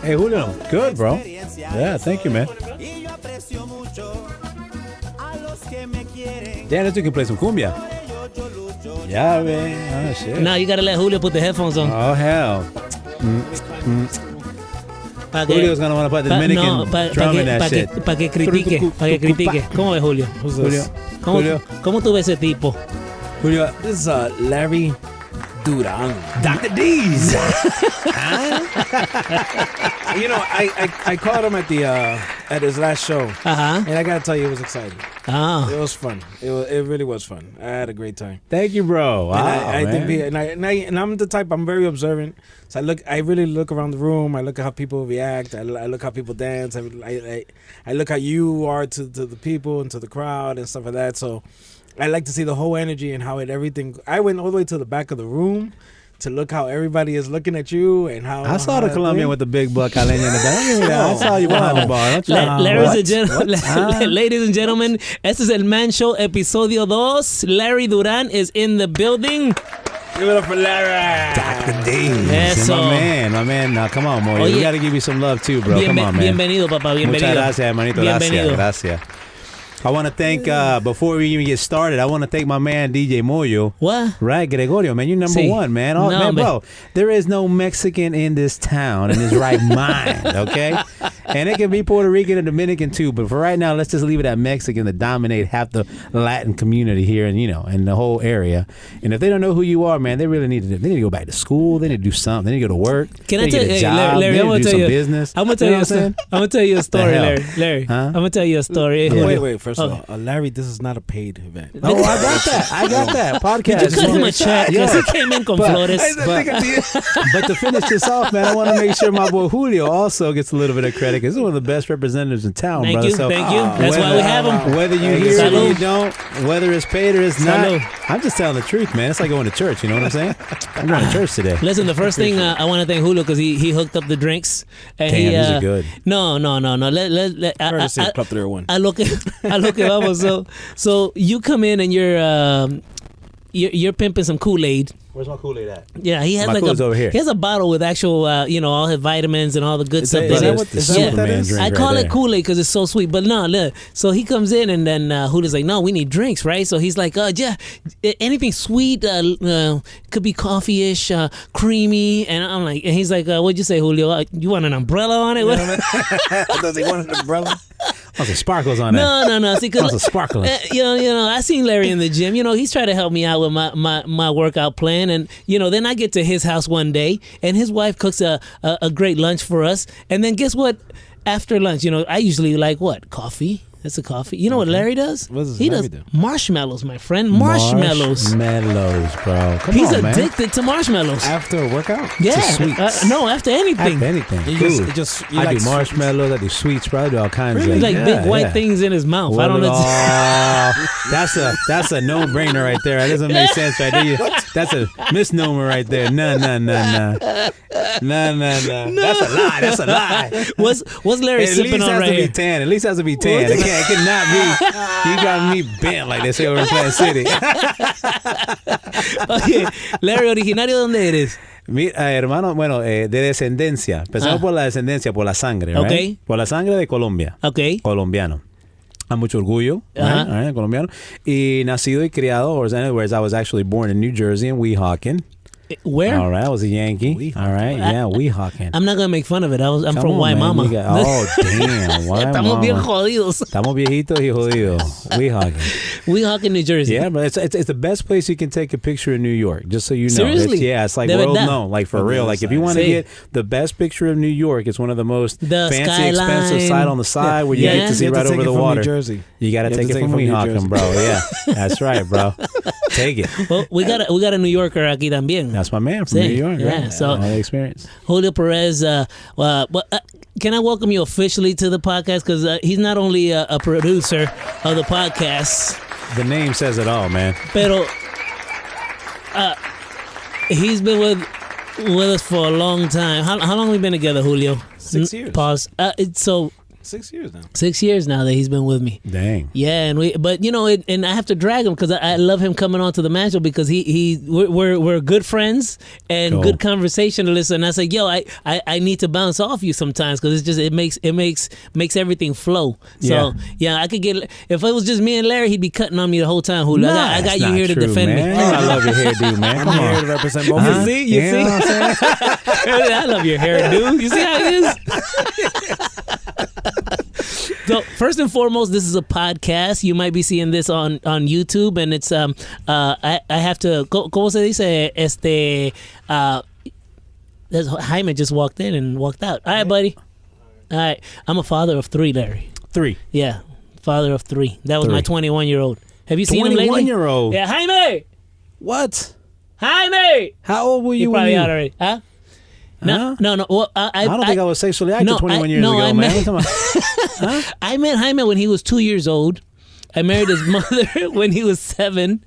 Hey, Julio. Good, bro. Yeah, thank you, man. Damn, you can play some cumbia. Yeah, man. Oh, shit. Now you gotta let Julio put the headphones on. Oh, hell. Julio's gonna want to put the Dominican drum in that shit. Para que critique. ¿Cómo ves, Julio? ¿Cómo tú ves ese tipo? Julio, this is Larry Duran. Dr. D's. You know, I caught him at his last show, and I gotta tell you, it was exciting. It was fun. It really was fun. I had a great time. Thank you, bro. Wow, and I'm the type. I'm very observant. So I really look around the room. I look at how people react. I look how people dance. I look how you are to the people and to the crowd and stuff like that. So I like to see the whole energy and how everything. I went all the way to the back of the room to look how everybody is looking at you and how. I saw the Colombian with the big buck caleña in the back. I saw you behind the bar. Ladies and gentlemen, este es el Man Show episodio 2. Larry Duran is in the building. Give it up for Larry. Dr. D. My man. Now, come on, Moyo. We got to give you some love, too, bro. Come on, man. Bienvenido, papá. Bienvenido. Muchas gracias, hermanito. Gracias. I want to thank, before we even get started, I want to thank my man, DJ Moyo. What? Right, Gregorio, man. You're number one, man. Man, bro, there is no Mexican in this town in his right mind, okay? And it can be Puerto Rican and Dominican, too. But for right now, let's just leave it at Mexican to dominate half the Latin community here and, in the whole area. And if they don't know who you are, man, they really need to go back to school. They need to do something. They need to go to work. Can I tell you, Larry, I'm going to tell you business. I'm going to tell you a story, Larry. I'm going to tell you a story. Wait. First of all, Larry, this is not a paid event. Oh, I got that. Podcast. You cut him a check because he came in con flores. But to finish this off, man, I want to make sure my boy Julio also gets a little bit of credit because he's one of the best representatives in town, Thank brother. you. That's why we have him. Whether you hear it or you don't, whether it's paid or it's not, I'm just telling the truth, man. It's like going to church, you know what I'm saying? I'm going to church today. Listen, the first thing I want to thank Julio because he hooked up the drinks. And Damn, these are good. No. Club 301. I look at vamos. So you come in and you're pimping some Kool-Aid. Where's my Kool-Aid at? Yeah, he has my Kool-Aid's over here. He has a bottle with actual, all his vitamins and all the good stuff. Is that what that is? I call it Kool-Aid because it's so sweet. But no, look. So he comes in and then Julio's like, no, we need drinks, right? So he's like, yeah, anything sweet, could be coffee-ish, creamy. And I'm like, and he's like, what'd you say, Julio? You want an umbrella on it? Does he want an umbrella? Oh, some sparkles on that. No. See, some sparkles. I seen Larry in the gym. He's trying to help me out with my workout plan. And, then I get to his house one day and his wife cooks a great lunch for us. And then guess what? After lunch, I usually like what? Coffee. That's a coffee. You know what Larry does? What does he Larry do? do? Marshmallows, my friend. Marshmallows, bro. He's addicted to marshmallows. After a workout? Yeah. To sweets. No, after anything. I do marshmallows. I do sweets, bro. I do all kinds of big white things in his mouth. I don't know. That's a no-brainer right there. That doesn't make sense right there. That's a misnomer right there. No. That's a lie. What's Larry sipping on right here? At least has to be tan. It cannot be. You got me bent like they say over in Plant City. Okay. Larry, originario, ¿dónde eres? Hermano, de descendencia. Empezamos por la descendencia, por la sangre, right? Okay. Por la sangre de Colombia. Okay. Colombiano. A mucho orgullo, right? Colombiano. Y nacido y criado, whereas I was actually born in New Jersey in Weehawken. Where? All right, I was a Yankee. All right, yeah, Weehawken. I'm not gonna make fun of it. I'm from Guaymama. Damn, Estamos bien jodidos. Estamos viejitos y jodidos. Weehawken, New Jersey. Yeah, but it's the best place you can take a picture in New York. Just so you know. Seriously? It's like world known, like for real. Like if you want to get the best picture of New York, it's one of the most fancy, expensive side on the side where you get to see right over the water. You got to take it from Weehawken, bro. Yeah, that's right, bro. Take it. Well, we got a New Yorker aquí también. That's my man from New York. Yeah, so experience. Julio Perez. Can I welcome you officially to the podcast? Because he's not only a producer of the podcast. The name says it all, man. Pero he's been with us for a long time. How long have we been together, Julio? 6 years. Pause. So 6 years now. 6 years now that he's been with me. Dang. Yeah, but and I have to drag him because I love him coming onto the mansion because we're good friends and good conversationalists. And I say, yo, I need to bounce off you sometimes because it makes everything flow. So I could get, if it was just me and Larry, he'd be cutting on me the whole time. Julio, I got you here to defend me. I love your hairdo, man. Come on, here to represent both. You see, you see. What I'm saying? I love your hairdo. You see how it is. So first and foremost, this is a podcast. You might be seeing this on YouTube, and it's I have to. ¿Cómo se dice? Jaime just walked in and walked out. All right, buddy. All right, I'm a father of 3, Larry. 3. Yeah, father of 3. That was my 21-year-old. Have you seen him lately? 21-year-old. Yeah, Jaime. What? Jaime. How old were you? You're probably out already. Huh? No. Well, I don't think I was sexually active 21 years ago, man. Huh? I met Jaime when he was 2 years old. I married his mother when he was 7.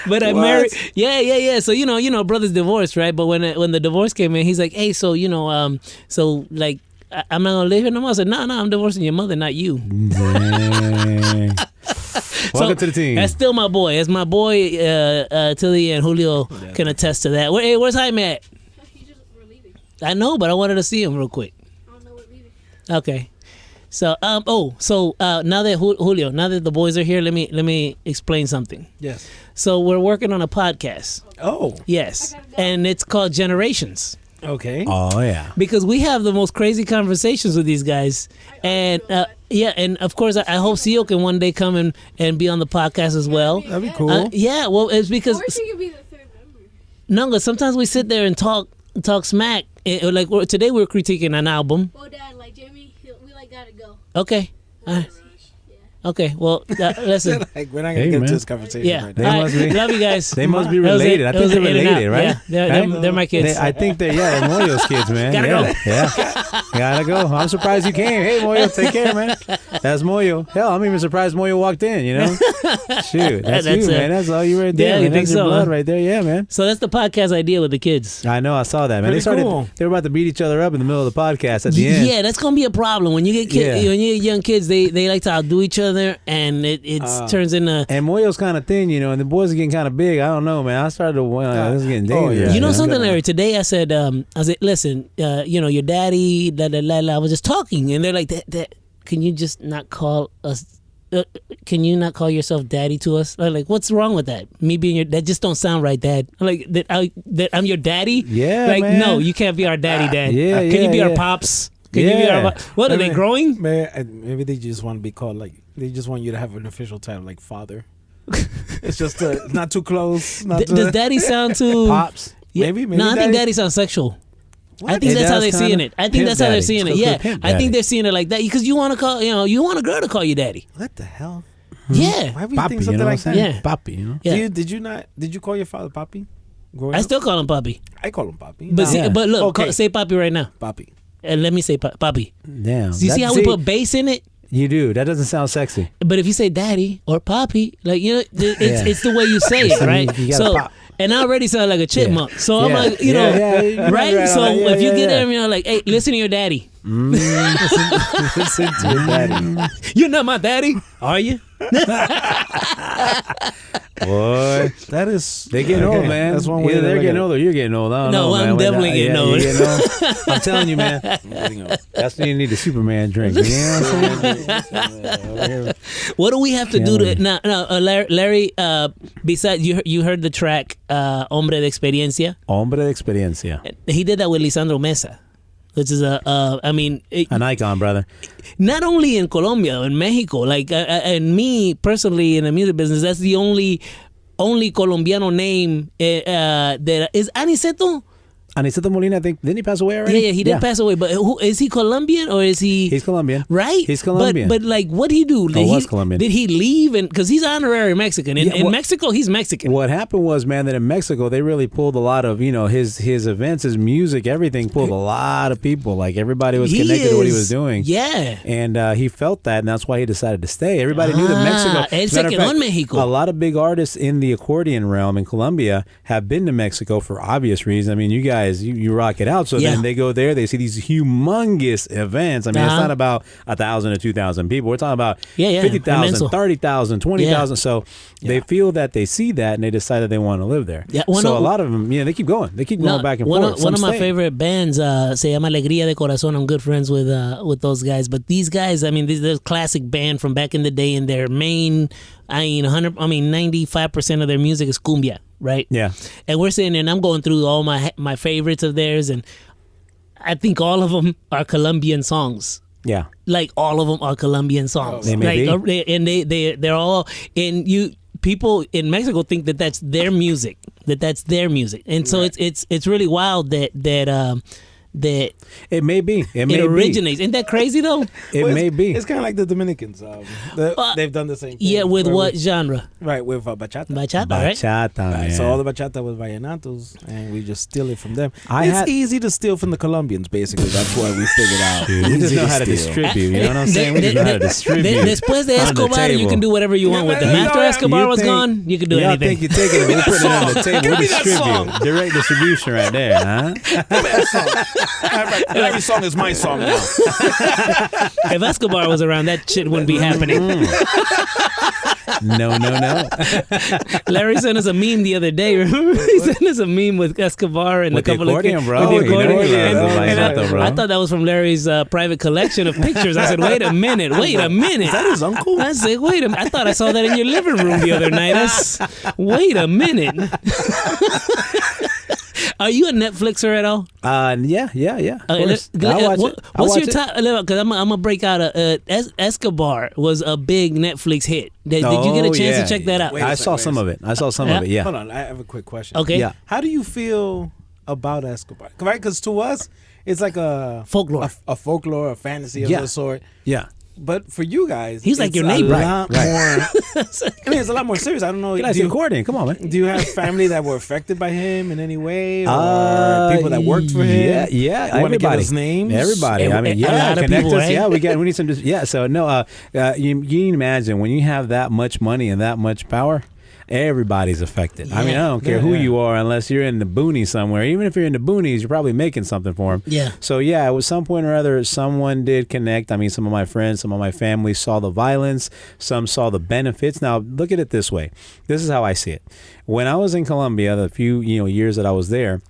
But I married, yeah. So brothers divorced, right? But when the divorce came in, he's like, hey, so so like I'm not gonna live here no more. I said, no, I'm divorcing your mother, not you. Welcome to the team. That's still my boy. That's my boy. Tilly and Julio can attest to that. Where's Jaime at? We're leaving. I know, but I wanted to see him real quick. I don't know, we're leaving. Okay. So now that Julio, now that the boys are here, let me explain something. Yes. So we're working on a podcast. Oh. Yes, and it's called Generations. Okay. Oh yeah. Because we have the most crazy conversations with these guys, and and of course I hope CEO can one day come and be on the podcast as well. That'd be cool. Yeah, well, it's because Or she could be the 3rd member. no, but sometimes we sit there and talk smack. Like today we're critiquing an album. Well, Dad, like Jamie, we gotta go. Okay. Okay, well, listen. Like, we're not going to get into this conversation right now. All right. Love you guys. They must be related. I think they're related, right? Yeah, they're my kids. I think they're Moyo's kids, man. Gotta go. Yeah. Gotta go. I'm surprised you came. Hey, Moyo, take care, man. That's Moyo. Hell, I'm even surprised Moyo walked in, Shoot, that's you, man. That's all you right there. Yeah, man. you think That's your so, blood huh? right there. Yeah, man. So that's the podcast idea with the kids. I know. I saw that, man. Pretty cool. They were about to beat each other up in the middle of the podcast at the end. Yeah, that's gonna be a problem when you get when you get young kids. They like to outdo each other, and it turns into. And Moyo's kind of thin, and the boys are getting kind of big. I don't know, man. I started to this is getting dangerous. You know something, Larry? Today I said, listen, your daddy, I was just talking, and they're like, that. Can you just not call us? Can you not call yourself daddy to us? I'm like, what's wrong with that? Me being your that just don't sound right, Dad. I'm like that I'm your daddy. Yeah, like man. No, you can't be our daddy, Dad. Can you be our pops? Can you be our what? Are they growing? Maybe they just want to be called they just want you to have an official title like father. It's just not too close. Does daddy sound too pops? Yeah. Maybe No, I think daddy sounds sexual. What? I think that's how they're seeing it. I think that's how they're seeing it. Yeah, I think they're seeing it like that because you want to call, you want a girl to call you daddy. What the hell? Yeah, Why would you Papi, think something like that? Yeah. Papi, Yeah. Did you call your father Papi? I still call him Papi. I call him Papi. But look, Okay. say Papi right now. Papi. And let me say Papi. Damn. Do you see how we put bass in it? You do. That doesn't sound sexy. But if you say daddy or Papi, it's the way you say it, right? You gotta pop. And I already sound like a chipmunk. So I'm like, right? So Yeah, if you get there, like, hey, listen to your daddy. Listen to your daddy. You're not my daddy, are you? Boy, That is. they getting old, man. That's one way. Either they're getting old or you're getting old. I don't know, man. I'm definitely getting old. You're getting old. I'm telling you, man. That's when you need a Superman drink. You know what I'm saying? What do we have to do to now? Larry. Besides, you heard the track "Hombre de Experiencia." Hombre de Experiencia. He did that with Lisandro Meza, which is An icon, brother. not only in Colombia, in Mexico. Like, and me personally in the music business, that's the only Colombiano name that is Aniceto. Aniceto Molina, I think, didn't he pass away already? Yeah, he did pass away. But is he Colombian or is he? He's Colombian. Right? He's Colombian. But like, what did he do? Was Colombian. Did he leave? And because he's honorary Mexican. In Mexico, he's Mexican. What happened was, man, that in Mexico, they really pulled a lot of, his events, his music, everything pulled a lot of people. Like, everybody was connected to what he was doing. Yeah. And he felt that, and that's why he decided to stay. Everybody knew that Mexico. Él se quedó en México. A lot of big artists in the accordion realm in Colombia have been to Mexico for obvious reasons. I mean, you got guys, you rock it out. So then they go there, they see these humongous events. I mean, it's not about 1,000 or 2,000 people. We're talking about 50,000, 30,000, 20,000. So they feel that they see that and they decide that they want to live there. Yeah, so a lot of them, they keep going. They keep going back and forth. One of my favorite bands, se llama Alegría de Corazón. I'm good friends with those guys. But these guys, I mean, they're a classic band from back in the day, and their main, 95% of their music is cumbia, right? Yeah. And we're sitting there, and I'm going through all my favorites of theirs, and I think all of them are Colombian songs. Yeah. Like all of them are Colombian songs. They may be. And they're all people in Mexico think that that's their music. And so it's really wild that it may be. It originates. Isn't that crazy though? It may be. It's kind of like the Dominicans. They've done the same thing. Yeah, with what genre? Right, with bachata. Bachata, right? Right. So all the bachata was Vallenatos, and we just steal it from them. It's easy to steal from the Colombians, basically. That's what we figured out. We just know how to distribute. You know what I'm saying? We just know how to distribute. Después de Escobar, you can do whatever you want with them. After Escobar was gone, you can do anything. I think you're taking it. We're putting it on the table. We distribute. Direct distribution right there, huh? Give me that song. Every song is my song now. If Escobar was around, that shit wouldn't be happening. No. Larry sent us a meme the other day. Remember? He sent us a meme with Escobar and with a couple of kids. Bro. With the accordion. I thought that was from Larry's private collection of pictures. I said, wait a minute. Is that his uncle? I said, wait a minute. I thought I saw that in your living room the other night. Wait a minute. Are you a Netflixer at all? Yeah. What's your top? Because I'm gonna break out Escobar was a big Netflix hit. Did you get a chance to check that out? I saw some of it. Yeah. Hold on, I have a quick question. Okay. Yeah. How do you feel about Escobar? Right, because to us, it's like a folklore, a fantasy of some sort. Yeah. But for you guys, he's like your neighbor. It's a lot more serious. I don't know. Get accordion. Come on, man. Do you have family that were affected by him in any way, or people that worked for him? Yeah. You want to give us names? Everybody. I mean, connect us. Right? We need some. Yeah. So no. You can imagine when you have that much money and that much power. Everybody's affected. Yeah. I mean, I don't care who you are unless you're in the boonies somewhere. Even if you're in the boonies, you're probably making something for them. Yeah. So, at some point or other, someone did connect. I mean, some of my friends, some of my family saw the violence. Some saw the benefits. Now, look at it this way. This is how I see it. When I was in Colombia, the few years that I was there,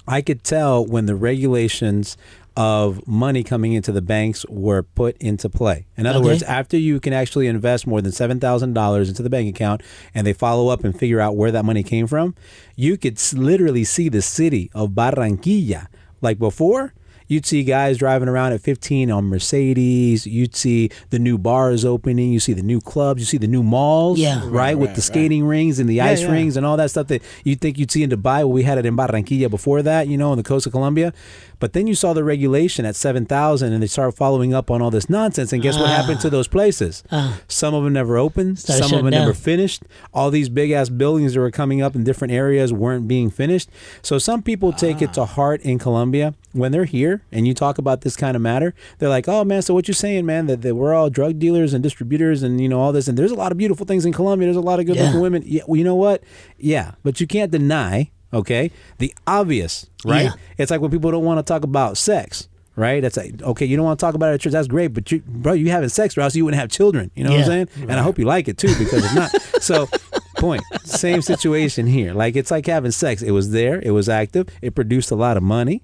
I could tell when the regulations of money coming into the banks were put into play. In other words, after you can actually invest more than $7,000 into the bank account and they follow up and figure out where that money came from, you could literally see the city of Barranquilla. Like before, you'd see guys driving around at 15 on Mercedes. You'd see the new bars opening. You see the new clubs. You see the new malls, right? With the skating rings and the ice rings and all that stuff that you'd think you'd see in Dubai. Well, we had it in Barranquilla before that, on the coast of Colombia. But then you saw the regulation at 7,000 and they started following up on all this nonsense. And guess what happened to those places? Some of them never opened. Some of them never finished. All these big ass buildings that were coming up in different areas weren't being finished. So some people take it to heart in Colombia. When they're here and you talk about this kind of matter, they're like, oh man, so what you're saying, man, that we're all drug dealers and distributors and all this. And there's a lot of beautiful things in Colombia. There's a lot of good looking women. Yeah, well, you know what? Yeah, but you can't deny, the obvious, right? Yeah. It's like when people don't want to talk about sex, right? It's like, okay, you don't want to talk about it at church. That's great, but you having sex or else you wouldn't have children. You know what I'm saying? Right. And I hope you like it too, because if not, so point. Same situation here. Like it's like having sex. It was there. It was active. It produced a lot of money.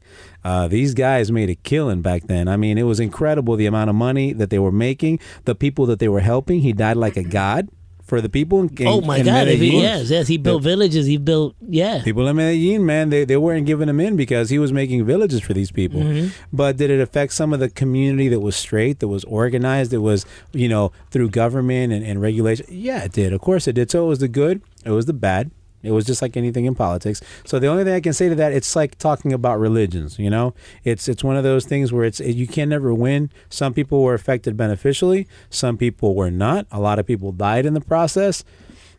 These guys made a killing back then. I mean, it was incredible the amount of money that they were making. The people that they were helping. He died like a god for the people. In God! Medellin. Yes. He built villages. He built people in Medellin, man. They weren't giving him in because he was making villages for these people. Mm-hmm. But did it affect some of the community that was straight, that was organized, that was through government and regulation? Yeah, it did. Of course, it did. So it was the good. It was the bad. It was just like anything in politics. So the only thing I can say to that, it's like talking about religions, It's one of those things where you can never win. Some people were affected beneficially. Some people were not. A lot of people died in the process.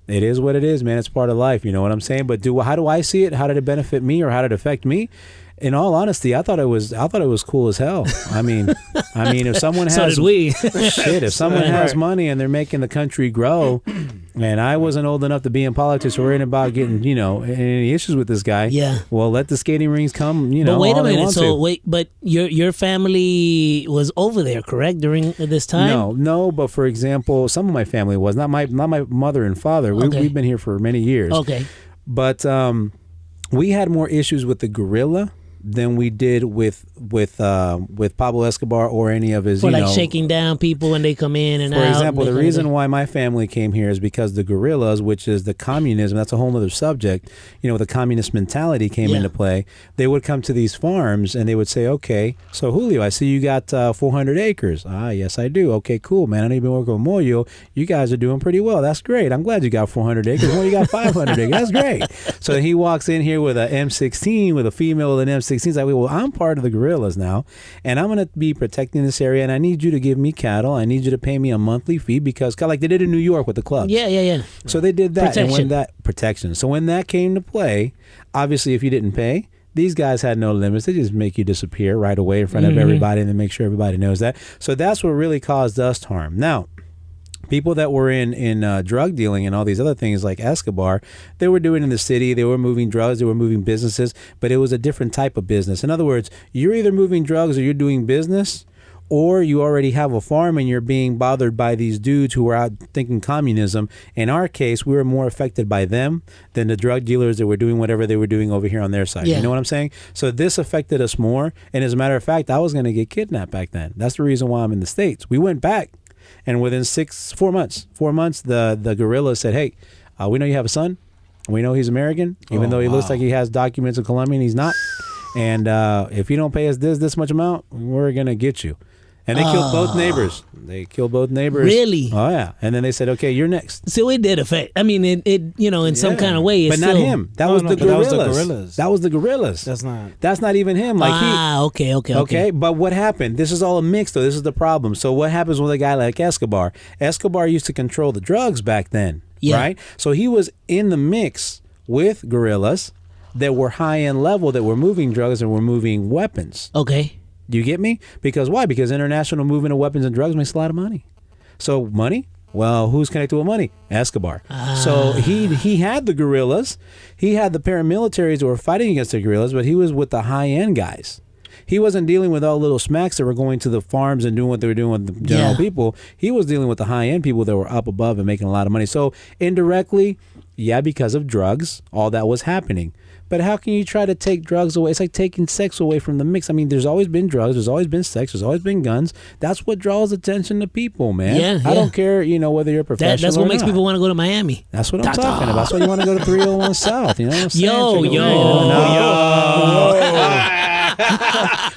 It is what it is, man. It's part of life. You know what I'm saying? But how do I see it? How did it benefit me or how did it affect me? In all honesty, I thought it was cool as hell. I mean, if someone has so did we. Shit, if someone has money and they're making the country grow, and I wasn't old enough to be in politics or worrying about getting, any issues with this guy. Yeah. Well, let the skating rings come, But wait a all they minute. want So to. wait, but your family was over there, correct, during this time? No. But for example, some of my family was not my mother and father. Okay. We've been here for many years. Okay. But we had more issues with the gorilla than we did with Pablo Escobar or any of his, For shaking down people when they come in and out. For example, and the reason why my family came here is because the guerrillas, which is the communism, that's a whole other subject, the communist mentality came into play. They would come to these farms and they would say, okay, so Julio, I see you got 400 acres. Ah, yes, I do. Okay, cool, man. I know you've been working with Moyo. You guys are doing pretty well. That's great. I'm glad you got 400 acres. Well, you got 500 acres. That's great. So he walks in here with an M16, with a female with an M16. He's like, well, I'm part of the guerrillas now, and I'm going to be protecting this area, and I need you to give me cattle. I need you to pay me a monthly fee because, like they did in New York with the clubs. Yeah. So they did that. Protection. And when that came to play, obviously, if you didn't pay, these guys had no limits. They just make you disappear right away in front of everybody and then make sure everybody knows that. So that's what really caused us harm. Now, people that were in drug dealing and all these other things like Escobar, they were doing in the city. They were moving drugs. They were moving businesses, but it was a different type of business. In other words, you're either moving drugs or you're doing business, or you already have a farm and you're being bothered by these dudes who are out thinking communism. In our case, we were more affected by them than the drug dealers that were doing whatever they were doing over here on their side. Yeah. You know what I'm saying? So this affected us more. And as a matter of fact, I was going to get kidnapped back then. That's the reason why I'm in the States. We went back. And within 4 months, the guerrilla said, hey, we know you have a son. We know he's American, even though he looks like he has documents of Colombian. He's not. And if you don't pay us this much amount, we're going to get you. And they killed both neighbors. Really? Oh, yeah. And then they said, okay, you're next. So it did affect. I mean, it in some kind of way. But not him. That was the guerrillas. That was the guerrillas. That's not even him. Okay. But what happened? This is all a mix, though. This is the problem. So what happens with a guy like Escobar? Escobar used to control the drugs back then, right? So he was in the mix with guerrillas that were high-end level, that were moving drugs and were moving weapons. Okay. Do you get me? Because why? Because international movement of weapons and drugs makes a lot of money. So money? Well, who's connected with money? Escobar. So he had the guerrillas. He had the paramilitaries that were fighting against the guerrillas, but he was with the high-end guys. He wasn't dealing with all little smacks that were going to the farms and doing what they were doing with the general people. He was dealing with the high-end people that were up above and making a lot of money. So indirectly, because of drugs, all that was happening. But how can you try to take drugs away? It's like taking sex away from the mix. I mean, there's always been drugs. There's always been sex. There's always been guns. That's what draws attention to people, man. Yeah. I don't care, whether you're a professional That's what or makes not. people want to go to Miami. That's what I'm talking about. That's why you want to go to 301 South. You know what I'm saying?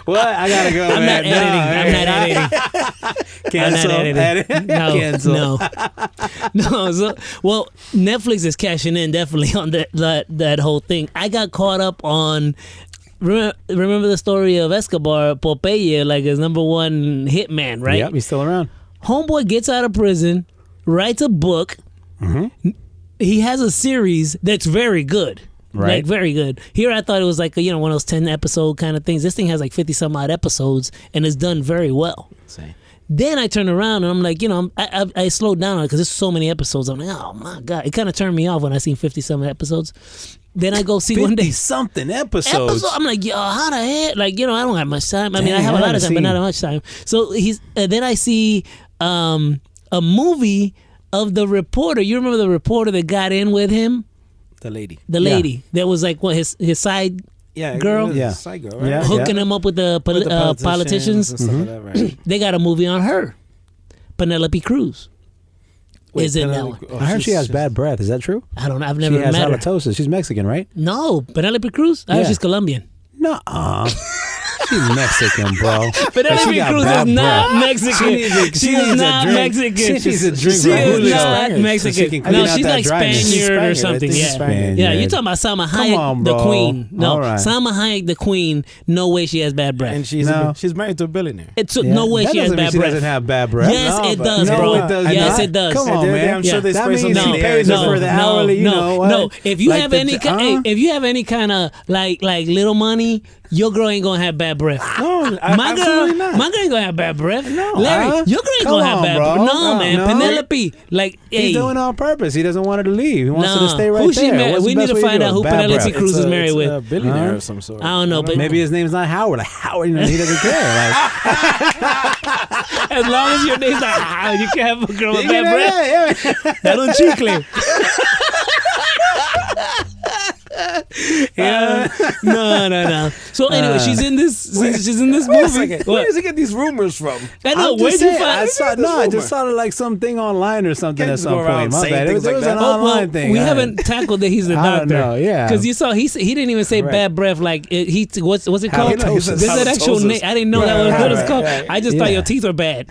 What? I gotta go, I'm man. not editing. Cancel. No. So, well, Netflix is cashing in definitely on that whole thing. I got caught up on. Remember the story of Escobar, Popeye, like his number one hitman, right? Yep, he's still around. Homeboy gets out of prison, writes a book. Mm-hmm. He has a series that's very good. Right. Like, very good. Here I thought it was like, one of those 10 episode kind of things. This thing has like 50 some odd episodes and it's done very well. Same. Then I turn around and I'm like, I slowed down on it because there's so many episodes. I'm like, oh my God. It kind of turned me off when I seen 50 some episodes. Then I go see one day. 50-something episodes. I'm like, yo, how the heck? Like, I don't have much time. I mean, I have a lot of time, but not much time. So then I see a movie of the reporter. You remember the reporter that got in with him? The lady. That was like his side girl. Yeah, side girl. Right? Hooking him up with the politicians. And stuff like that, right? They got a movie on her. Penelope Cruz. Is in that one. I heard she has bad breath. Is that true? I don't know. I've never met her. She has halitosis. She's Mexican, right? No, Penelope Cruz. I heard she's Colombian. Nuh-uh. She's Mexican, bro. Penelope Cruz is not Mexican. She is not Mexican. She needs a drink. She is not Mexican. No, she's like Spaniard or something. Yeah, you're talking about Salma Hayek, the queen. No, Salma Hayek, the queen. No way she has bad breath. And she's married to a billionaire. No way she has bad breath. She doesn't have bad breath. Yes, it does, bro. Yes, it does. Come on, man. I'm sure they spray some. She pays her for the hourly. No. If you have any kind of like little money, your girl ain't gonna have bad bad breath. No, My absolutely girl, not. my girl ain't gonna have bad breath. No. Larry, your girl ain't Come gonna have on, bad bro. breath. No, man. No. Penelope, like, He's hey. doing it on purpose. He doesn't want her to leave. He wants her to stay right who she there. married? What's the We need best to way find do out it? who Bad Penelope breath. Cruz is married It's with. a billionaire Huh? of some sort. I don't know, but Maybe his name's not Howard. Like Howard, he doesn't care. Like, as long as your name's not Howard, you can have a girl with bad breath. yeah. That un chicle. Yeah. No. So anyway, she's in this. She's in this Wait a movie. second. Where does he get these rumors from? I know. I'm Where'd just you saying, find? I just saw like something online or something Can't at just some go around point. My saying bad. It things was like an that. online thing. We haven't tackled that he's the I doctor. don't know, yeah. Because you saw he didn't even say Right. bad breath. Like what's it called? Halitosis. There's an actual name. I didn't know that was what it's called. right. I just thought Yeah. your teeth were bad.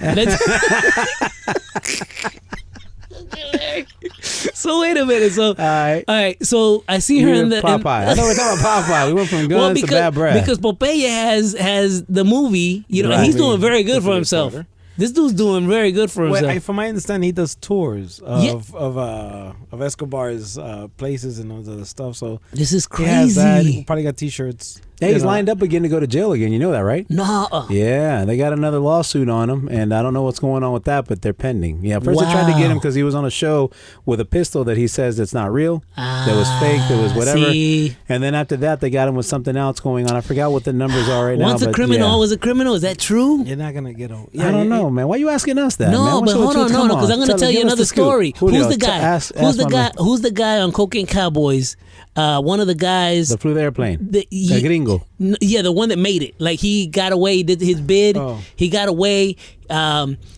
So wait a minute. So All right. So I see her in the Popeye. I know we're talking about Popeye. We went from guns to bad breath. because Popeye has the movie, you know, and Right. he's doing very good for That's a himself. reporter. This dude's doing very good for himself. From my understanding, he does tours Yeah. of Escobar's places and all the other stuff. So This is he has that. He crazy. probably got T-shirts. Yeah, he's lined up again to go to jail again. You know that, right? No. Yeah, they got another lawsuit on him, and I don't know what's going on with that, but they're pending. Yeah, first they tried to get him because he was on a show with a pistol that he says it's not real, that was fake, that was whatever. See? And then after that, they got him with something else going on. I forgot what the numbers are right now. Once a but criminal, yeah. always a criminal. Is that true? You're not gonna get over. I don't know, man. Why are you asking us that? No, man? but hold on, Come because I'm going to tell you give us another the scoop. story. Julio, Who's the guy? ask Who's the my guy? man. Who's the guy on Cocaine Cowboys? One of the guys. That flew the airplane. The gringo. Yeah, the one that made it. Like he got away, did his bid. Oh. He got away.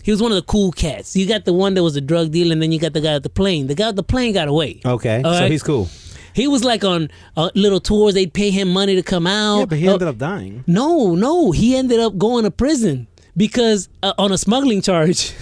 He was one of the cool cats. You got the one that was a drug dealer, and then you got the guy at the plane. The guy at the plane got away. Okay, All so right? he's cool. He was like on little tours. They'd pay him money to come out. Yeah, but he ended up dying. No, he ended up going to prison because on a smuggling charge.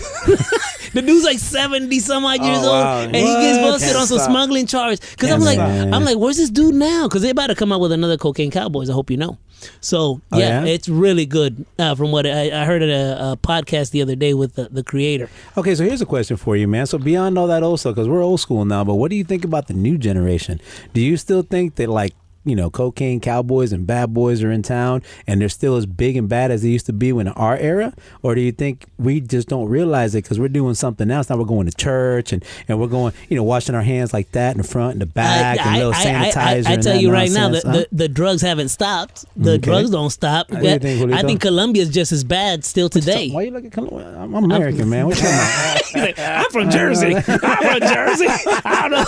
The dude's like 70 some odd years wow. old, and he gets What? busted Can't on some stop. smuggling charge. Because Can't I'm stop. like, where's this dude now? Because they about to come out with another Cocaine Cowboys. I hope you know. So Oh, yeah, yeah? it's really good. From what I heard at a podcast the other day with the creator. Okay, so here's a question for you, man. So beyond all that old stuff, because we're old school now, but what do you think about the new generation? Do you still think that, like, you know, cocaine cowboys and bad boys are in town and they're still as big and bad as they used to be in our era? Or do you think we just don't realize it because we're doing something else? Now we're going to church and we're going, you know, washing our hands like that in the front and the back and a little sanitizer. I tell you right now, nonsense, the drugs haven't stopped. The drugs don't stop. What do you think, Julito? I think Colombia is just as bad still today. Why you look at Colombia? I'm American, man. What you talking about? I'm from Jersey. I'm from Jersey. I don't know.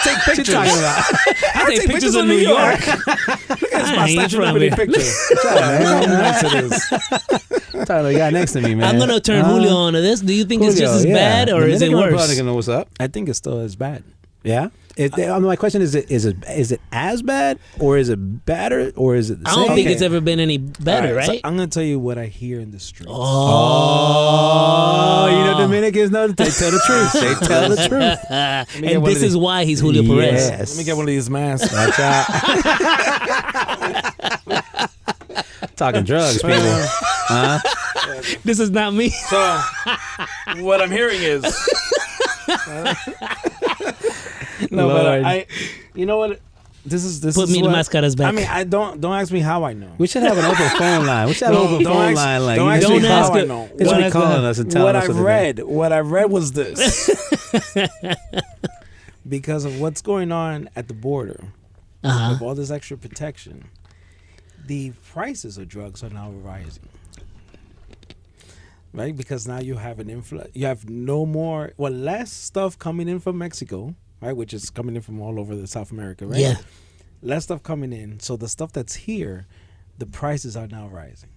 Take What you pictures. talking about? I take pictures of New York. Look at my I ain't Statue from of Liberty here. picture. How nice it is. Talking to the guy next to me, man. I'm gonna turn Julio on to this. Do you think it's just as Julio, yeah. bad or is it Dominican worse? Republic know what's up. I think it's still as bad. Yeah. My question is it as bad or is it badder or is it the I same? don't think it's ever been any better, All right, so right? I'm gonna tell you what I hear in the streets. Oh, you know Dominicans know they tell the truth. They tell the truth. And get one this of is these. why he's Julio Perez. Yes. Let me get one of these masks. Watch out. Talking drugs, people. This is not me. So, what I'm hearing is, no, but Lord. you know what? This is Put is me the what- mascara's back. I mean, I don't ask me how I know. We should have an open phone line. We should have an open Don't phone ask- line. Like, don't you ask just me be how calling- I know. Just What be I- calling us and telling what us I've what read. What I read was this. Because of what's going on at the border, Uh-huh. with all this extra protection, the prices of drugs are now rising. Right? Because now you have an influx. You have less stuff coming in from Mexico, right? Which is coming in from all over the South America, right? Yeah. Less stuff coming in. So the stuff that's here, the prices are now rising.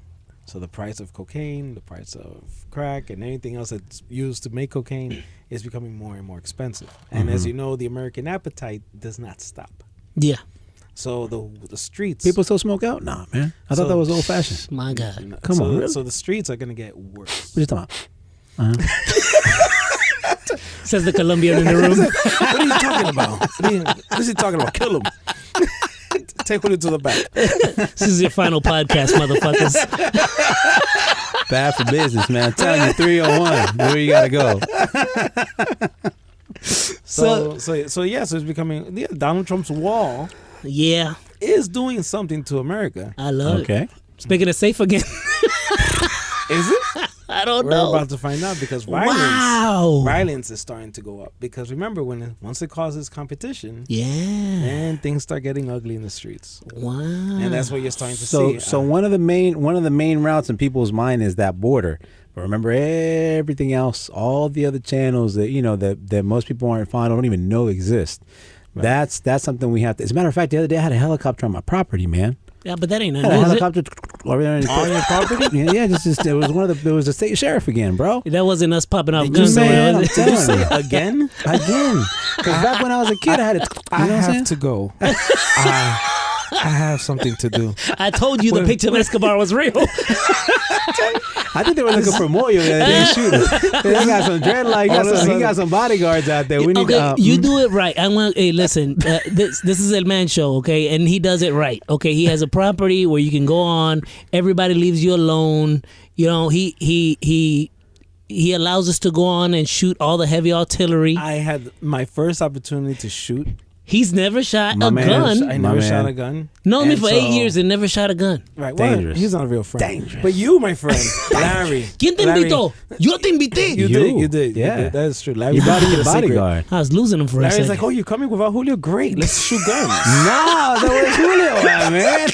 So the price of cocaine, the price of crack, and anything else that's used to make cocaine is becoming more and more expensive. And as you know, the American appetite does not stop. Yeah. So the streets, People still smoke out? Nah, man. I thought So- that was old fashioned. My God. Come on, really? So the streets are gonna get worse. What you talking about? Says the Colombian in the room. What are you talking about? What is he talking about? Kill him. Take one to the back. This is your final podcast, motherfuckers. Bad for business, man. I'm telling you, 301. Where you gotta go? So it's becoming Donald Trump's wall Yeah. is doing something to America. I love it. Okay. Speaking of safe again. Is it? I don't We're know. about to find out because violence is starting to go up. Because remember, once it causes competition, and things start getting ugly in the streets. Wow. And that's what you're starting to see. So one of the main routes in people's mind is that border. But remember, everything else, all the other channels that most people aren't fond of, don't even know exist. Right. That's something we have to. As a matter of fact, the other day I had a helicopter on my property, man. Yeah, but that ain't A nothing. helicopter over there on your property? Yeah, just it was the state sheriff again, bro. That wasn't us popping off Did guns. you say around, it? was it? Did you say it again? Because back when I was a kid, I had it. I have to go. I have something to do. I told you the picture of Escobar was real. I think they were looking for Moyo the other day shooting. He got some dreadlights. He got some bodyguards out there. We need you do it right. Hey, listen. This is El Man show, okay, and he does it right. Okay, he has a property where you can go on. Everybody leaves you alone. You know, he allows us to go on and shoot all the heavy artillery. I had my first opportunity to shoot. He's never shot My a man. gun. I never shot a gun. Known me And for so- 8 years and never shot a gun. Right, well, Dangerous. he's not a real friend. Dangerous. But you, my friend, Larry. ¿Quién te Larry, invitó? Yo te invité. You did. Yeah. That is true. Larry You brought did in a your secret. bodyguard. I was losing him for a Larry's second. like, oh, you're coming without Julio? Great. Let's shoot guns. No, that was Julio, man.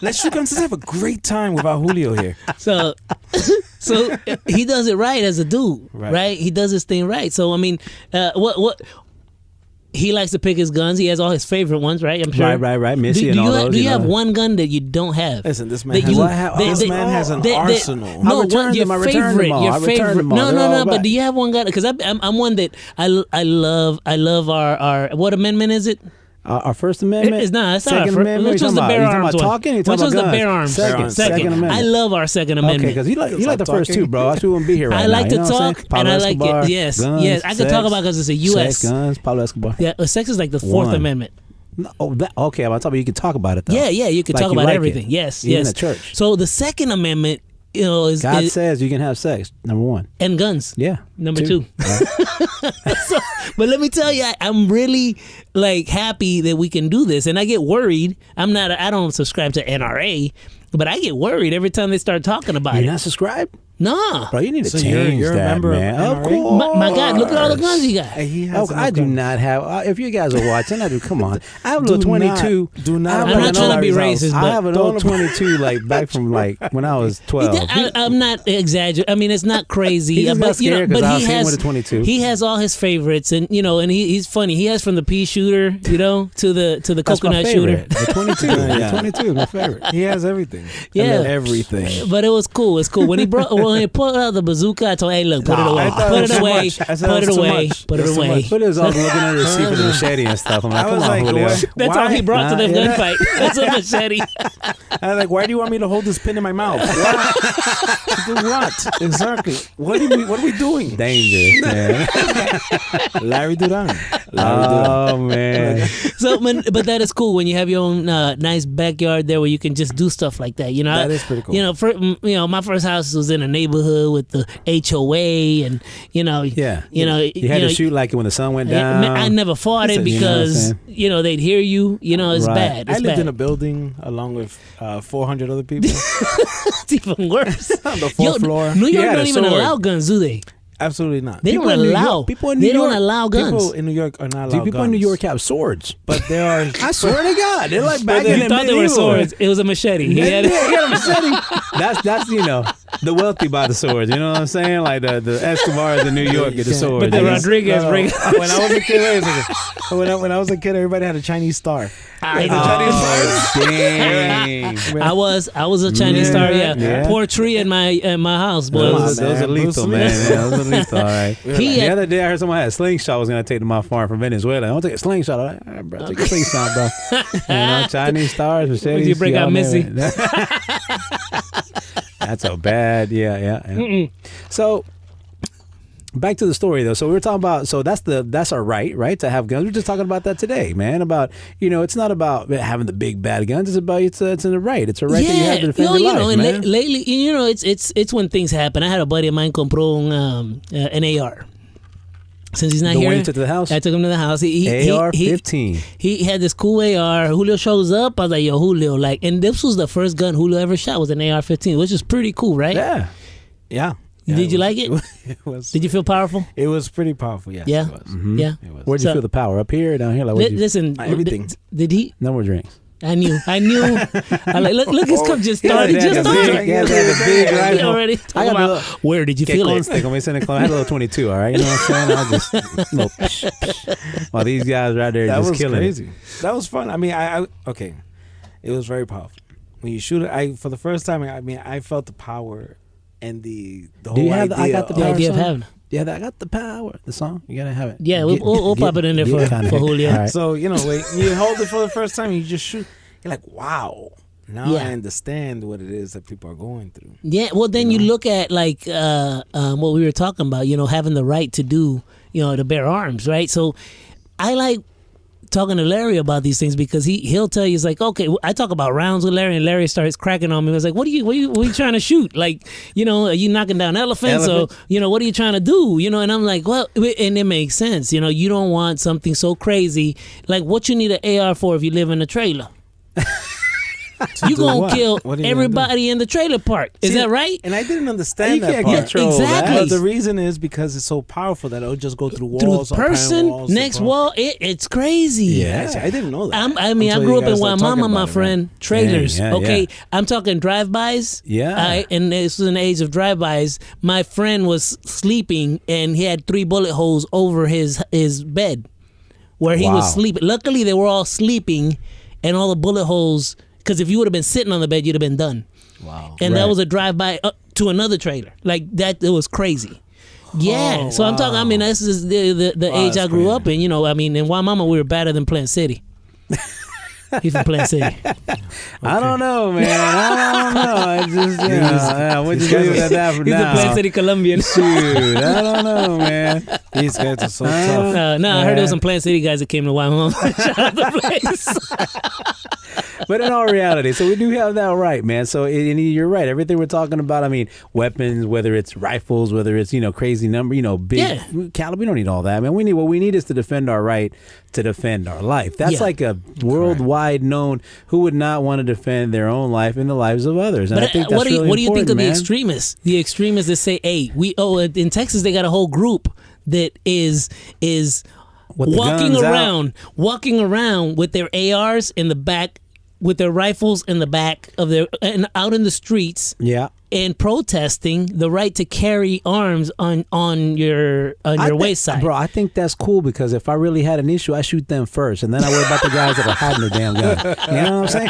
Let's shoot guns. Let's have a great time without Julio here. So he does it right as a dude, right? He does his thing right. So I mean, what he likes to pick his guns. He has all his favorite ones, right? I'm sure. Right. Missy and all those. Do you have one gun that you don't have? Listen, this man That has, you- this man has an arsenal. No, I returned your them. I returned favorite, them all. your I returned favorite. them all. No, They're all but back. do you have one gun? Because I'm one that I love our what amendment is it? Our First Amendment? It's not. It's not our Second first. Amendment? Which You was the talking bare about- you arms talking about one? talking? You Which talking was the about bare guns? arms? Second Amendment. I love our Second Amendment. Okay, because you like the first two, bro. Else we wouldn't be here right I now. like you to know what I'm talk, saying? and Pablo I like Escobar, it. Yes, guns, yes. I can talk about because it's a U.S. Sex, guns, Pablo Escobar. Yeah, sex is like the Fourth One. Amendment. No, okay, I'm talking about you can talk about it, though. Yeah, you can Like talk you about like everything. it. Yes, Even yes. at church. So the Second Amendment, is God says you can have sex, number one. and guns. Yeah. Number two. Right. But let me tell you, I'm really happy that we can do this, and I get worried. I don't subscribe to NRA, but I get worried every time they start talking about You're it. not subscribed? Nah. Bro, you need to So change you're a that, member of man. NRA? course. My God, look at all the guns you got. Hey, he has I do not have. If you guys are watching, come on. I have a little Do 22. do not- I have I'm like not an trying to be old- racist, I but have an old 22, back from when I was 12. I'm not exaggerating. I mean, it's not crazy. He just got but scared 'cause I was hitting with a 22. He has all his favorites, and he's funny. He has from the pea shooter, to the That's my coconut shooter. favorite. The 22. Yeah. The 22 is my favorite. He has everything. Yeah. Everything. But it was cool. It's cool when he pulled out the bazooka. I told him, "Hey, look, put it away, I thought put it it was too away, much. I said put it it was too away, much. put it That's too away." much. But it was all looking under the seat with the machete and stuff. I'm like, I come was on, like, Julio. what? That's all he brought to the Yeah. gunfight. That's a machete. I was like, why do you want me to hold this pin in my mouth? To do what? Exactly. What are we doing? Dangerous, man. Larry Duran. Oh, man. So, but that is cool when you have your own nice backyard there where you can just do stuff like that. That is pretty cool. My first house was in a neighborhood with the HOA, and Yeah. you had to shoot like when the sun went down. I never fought it You know what I'm because saying? they'd hear you. It's Right. bad. I It's lived bad. in a building along with 400 other people. It's even worse. On the fourth floor. New You York had don't a even sword. allow guns, do they? Absolutely not. They People don't in New allow. York- people in New They don't York- allow guns. People in New York are not allowed People in New York have swords. But there are... I swear to God, they're like back He in the thought they were medieval. swords. It was a machete. He had it. Yeah, a machete. That's the wealthy buy the swords. You know what I'm saying? Like the Escobars in New York get the swords. But the you know? Rodriguez bring it. When I was a kid, wait a second. When I was a kid, everybody had a Chinese star. Dang. I was a Chinese star. Yeah. Yeah. Poor tree in my house, boy. Those on, are man. lethal, Bruce man. Lee. Yeah, those are lethal. All right. He The had- other day, I heard someone had a slingshot was going to take to my farm from Venezuela. I want to take a slingshot. I'm like, all right, bro, take a slingshot, bro. Chinese stars, machetes. you break out y'all Missy? know it. That's so bad. Yeah. So back to the story though. So we were talking about. So that's our right to have guns. We were just talking about that today, man. About it's not about having the big bad guns. It's about it's a right. It's a right that you have to defend your life, and man. lately, it's when things happen. I had a buddy of mine compró an AR. since he's not The here. one you took to the house? I took him to the house. AR-15. He had this cool AR. Julio shows up. I was like, yo, Julio, like, and this was the first gun Julio ever shot was an AR-15, which is pretty cool, right? Yeah. Yeah. Did you like it? It was. Did you feel powerful? It was pretty powerful. Yes. Yeah. It was. Yeah. It was. Where'd you feel the power? Up here or down here? Like, Listen, Everything. Did he? No more drinks. I knew. I like, look, his cup just started. Yeah, Just started. yeah, the big rifle. Already talking about where did you feel it? Como dicen en Colombia, I had a little 22, all right? You know what I'm saying? I just, little psh. While these guys right there That just was killing crazy. it. That was fun. I mean, okay. It was very powerful. When you shoot it, for the first time, I felt the power and the whole Do you have idea. I Got the The Power idea of song? having. Yeah, I got the power. The song, you gotta have it. Yeah, we'll pop it in there for Julio. All right. So when you hold it for the first time, you just shoot. You're like, wow. Now Yeah. I understand what it is that people are going through. Yeah, well, then you look at like what we were talking about, having the right to do, to bear arms, right? So I like talking to Larry about these things because he'll tell you, it's like, okay, I talk about rounds with Larry and Larry starts cracking on me. It's like, what are you trying to shoot? Like, are you knocking down elephants? Or, what are you trying to do? And I'm like, well, and it makes sense. You don't want something so crazy. Like what you need an AR for if you live in a trailer. You gonna kill everybody in the trailer park. Is that right? And I didn't understand that can't part. control exactly. But the reason is because it's so powerful that it'll just go through walls. Through the person, walls, next wall. It's crazy. Yeah, I didn't know that. I grew up in Guamama, my friend. Trailers. Yeah, okay, yeah. I'm talking drive-bys. Yeah. And this was an age of drive-bys. My friend was sleeping, and he had 3 bullet holes over his bed, where he was sleeping. Luckily, they were all sleeping, and all the bullet holes. Because if you would have been sitting on the bed, you'd have been done. Wow. And that was a drive-by up to another trailer. Like that, it was crazy. Yeah. Oh, so I'm talking. I mean, this is the age I grew up in. I mean, in Guamama, we were better than Plant City. He's from Plant City. I don't know, man. I don't know. I just, we'll just leave it at that for He's now. the Plant City Colombian. Shoot, I don't know, man. These guys are so tough. I heard there was some Plant City guys that came to Guamama. Shout out the place. But in all reality, so we do have that right, man. So and you're right. Everything we're talking about, I mean, weapons, whether it's rifles, whether it's, crazy number, big caliber, we don't need all that, man. What we need is to defend our right to defend our life. That's like a worldwide known, who would not want to defend their own life and the lives of others. And But I think that's what do you really think of important, the extremists? The extremists that say, "Hey, in Texas they got a whole group that is walking around with their ARs in the back, with their rifles in the back of their and out in the streets." Yeah. And protesting the right to carry arms on your wayside. Bro, I think that's cool because if I really had an issue, I shoot them first, and then I worry about the guys that are hiding their damn gun. You know what I'm saying?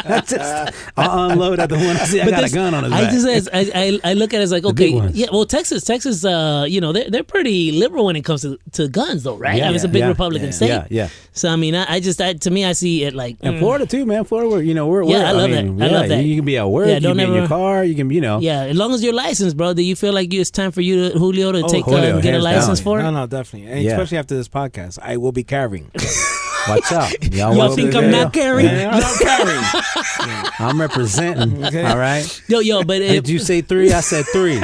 I'll unload at the one I see. I got a gun on his back. I look at it as like, okay, yeah. Well, Texas, they're pretty liberal when it comes to guns, though, right? Yeah, I mean, it's a big Republican state. Yeah. So I mean, to me, I see it like. And Florida too, man. Florida, we're I love that. I love that. You can be at work. You can be in your car. You can, Yeah, as long as you're licensed, bro. Do you feel like it's time for you, Julio, to get a license for it? No, definitely. And especially after this podcast, I will be carrying. Watch out. Y'all think I'm not carrying? Yeah, I'm not carrying. I'm representing. Okay. All right. Yo, but did you say 3? I said 3.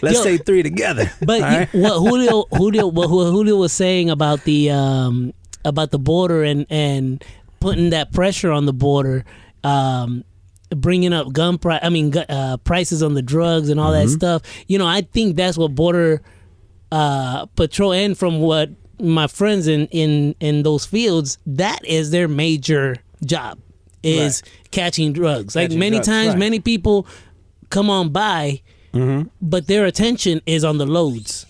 Let's say 3 together. But right? what Julio was saying about the border and putting that pressure on the border, bringing up prices on the drugs and all that stuff. I think that's what border patrol, and from what my friends in those fields, that is their major job, is catching drugs. Many people come on by, but their attention is on the loads.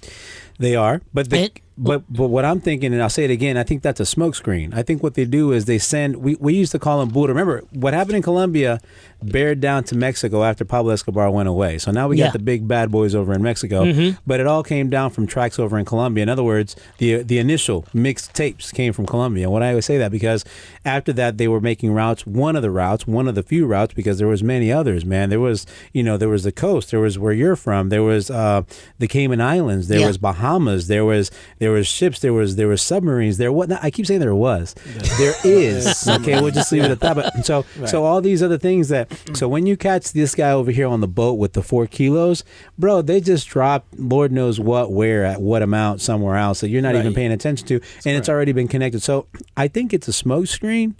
They are, but what I'm thinking, and I'll say it again, I think that's a smokescreen. I think what they do is they send. We used to call them burros. Remember what happened in Colombia? Bared down to Mexico after Pablo Escobar went away. So now we got the big bad boys over in Mexico, but it all came down from tracks over in Colombia. In other words, the initial mixed tapes came from Colombia. When I always say that, because after that they were making routes, one of the few routes, because there was many others, man. There was, there was the coast, there was where you're from, there was the Cayman Islands, there was Bahamas, there was there was ships, there was submarines, there what I keep saying there was. There is. Okay, we'll just leave it at that. But so all these other things so when you catch this guy over here on the boat with the 4 kilos, bro, they just dropped Lord knows what, where, at what amount somewhere else that you're not even paying attention to, and it's already been connected. So I think it's a smoke screen,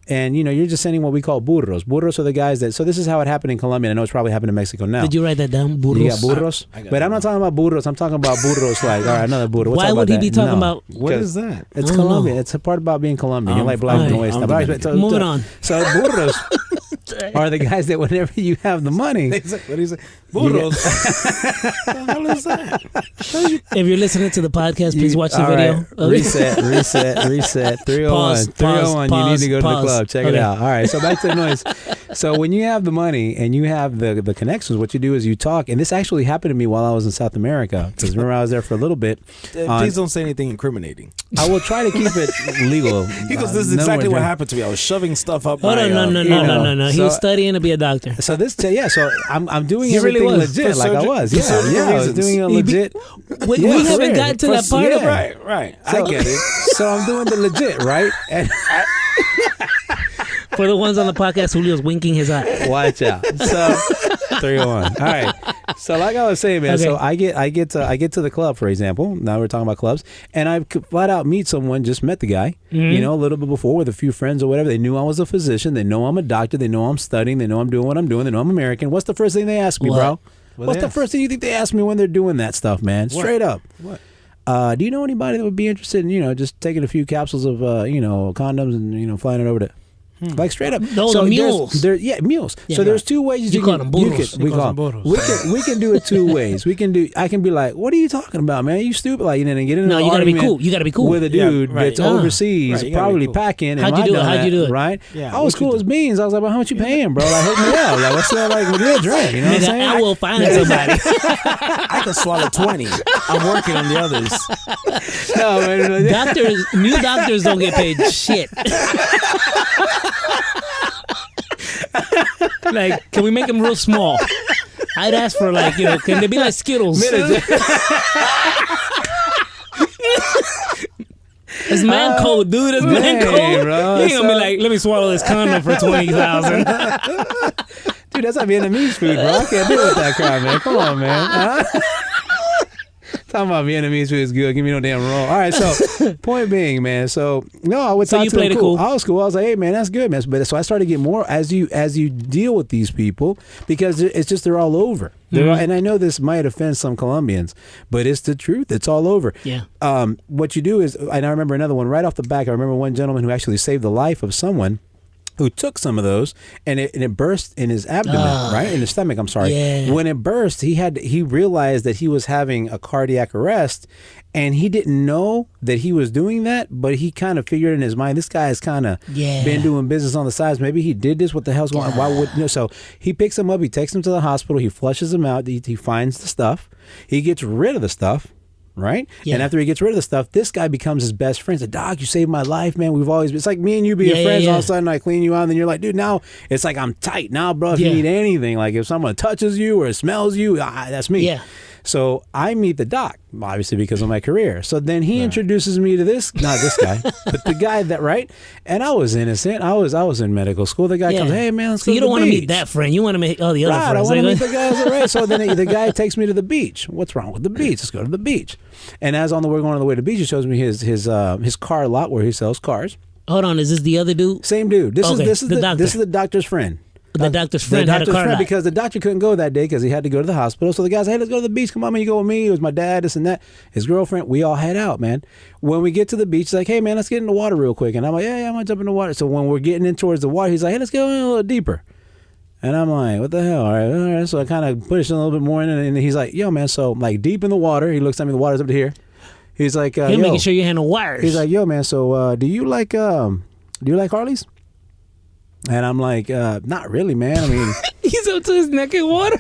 and you're just sending what we call burros. Burros are the guys that. So this is how it happened in Colombia. I know it's probably happened in Mexico now. Did you write that down? Burros. You got burros, but I'm not talking about burros. I'm talking about burros like all right, another burro. We'll Why would he be talking about? What is that? It's Colombian. It's a part about being Colombian. You're like black and white stuff. All right, moving on. So burros are the guys that whenever you have the money. What do you say? Burros. What the hell is that? If you're listening to the podcast, please watch the video. Right. Reset. 301. You need to go to the club. Check it out. All right. So back to the noise. So when you have the money and you have the connections, what you do is you talk. And this actually happened to me while I was in South America. Because remember, I was there for a little bit. Please don't say anything incriminating. I will try to keep it legal. He goes, this is exactly what happened to me. I was shoving stuff up my... No. He was studying to be a doctor. So so I'm doing everything legit like I was. I was doing a legit. We haven't gotten to that part. Right. So, I get it. So I'm doing the legit, right? And for the ones on the podcast, Julio's winking his eye. Watch out. So 301. All right. So like I was saying, man. Okay. So I get to the club, for example. Now we're talking about clubs, and I could flat out meet someone. Just met the guy, a little bit before with a few friends or whatever. They knew I was a physician. They know I'm a doctor. They know I'm studying. They know I'm doing what I'm doing. They know I'm American. What's the first thing they ask me, bro? What's the first thing you think they ask me when they're doing that stuff, man? Straight up. What? Do you know anybody that would be interested in, just taking a few capsules of, condoms and, flying it over to... Like straight up. No, so the mules. Mules. Yeah, so there's 2 ways you call them burros. We can do it 2 ways. I can be like, what are you talking about, man? You stupid. Like, and then get into you gotta be cool. You gotta be cool with a dude that's overseas, probably packing. How'd you do it? Right? Yeah, I was cool as beans. I was like, well, how much you paying, bro? Like, hook me up. Like, what's that like? We'll drink. You know what I'm saying? I will find somebody. I can swallow 20. I'm working on the others. No, man. New doctors don't get paid shit. Like, can we make them real small? I'd ask for can they be like Skittles? It's man code, dude. It's man code. Bro, you ain't gonna be like, let me swallow this condom for 20,000. Dude, that's not Vietnamese food, bro. I can't deal with that crap, man. Come on, man. Talking about Vietnamese food is good. Give me no damn roll. All right, so point being, man. So no, I would talk to them cool. I was cool. I was like, hey, man, that's good, man. But so I started to get more as you deal with these people because it's just they're all over. And I know this might offend some Colombians, but it's the truth. It's all over. Yeah. What you do is, and I remember another one right off the back. I remember one gentleman who actually saved the life of someone who took some of those and it burst in his abdomen, right? In his stomach, I'm sorry. Yeah. When it burst, he realized that he was having a cardiac arrest and he didn't know that he was doing that, but he kind of figured in his mind, this guy has kind of been doing business on the sides. Maybe he did this. What the hell's going on? Why would so he picks him up, he takes him to the hospital, he flushes him out, he finds the stuff, he gets rid of the stuff. Right? Yeah. And after he gets rid of the stuff, this guy becomes his best friend. He's like, dog, you saved my life, man. We've always been, it's like me and you being friends. All of a sudden I clean you out and then you're like, dude, now it's like I'm tight. Now, bro, if you need anything, like if someone touches you or smells you, that's me. Yeah. So I meet the doc, obviously because of my career. So then he introduces me to not this guy, but the guy that, right? And I was innocent. I was in medical school. The guy comes, hey, man, let's go to the beach. You don't want to meet that friend. You want to meet all the other friends. I want to meet the guys, right? So then the guy takes me to the beach. What's wrong with the beach? Let's go to the beach. And as we're going on the way to the beach, he shows me his car lot where he sells cars. Hold on, is this the other dude? Same dude. This is the doctor. This is the doctor's friend. The doctor's friend had a car lot. Because the doctor couldn't go that day because he had to go to the hospital. So the guy said, hey, let's go to the beach. Come on, man, you go with me. It was my dad, this and that. His girlfriend. We all head out, man. When we get to the beach, he's like, hey, man, let's get in the water real quick. And I'm like, yeah, I'm going to jump in the water. So when we're getting in towards the water, he's like, hey, let's go in a little deeper. And I'm like, what the hell? All right. So I kind of push a little bit more in. And he's like, yo, man, so like deep in the water. He looks at me, the water's up to here. He's like, you're making sure you handle wires. He's like, yo, man, so do you like Harleys? And I'm like, not really, man. I mean, he's up to his neck in water.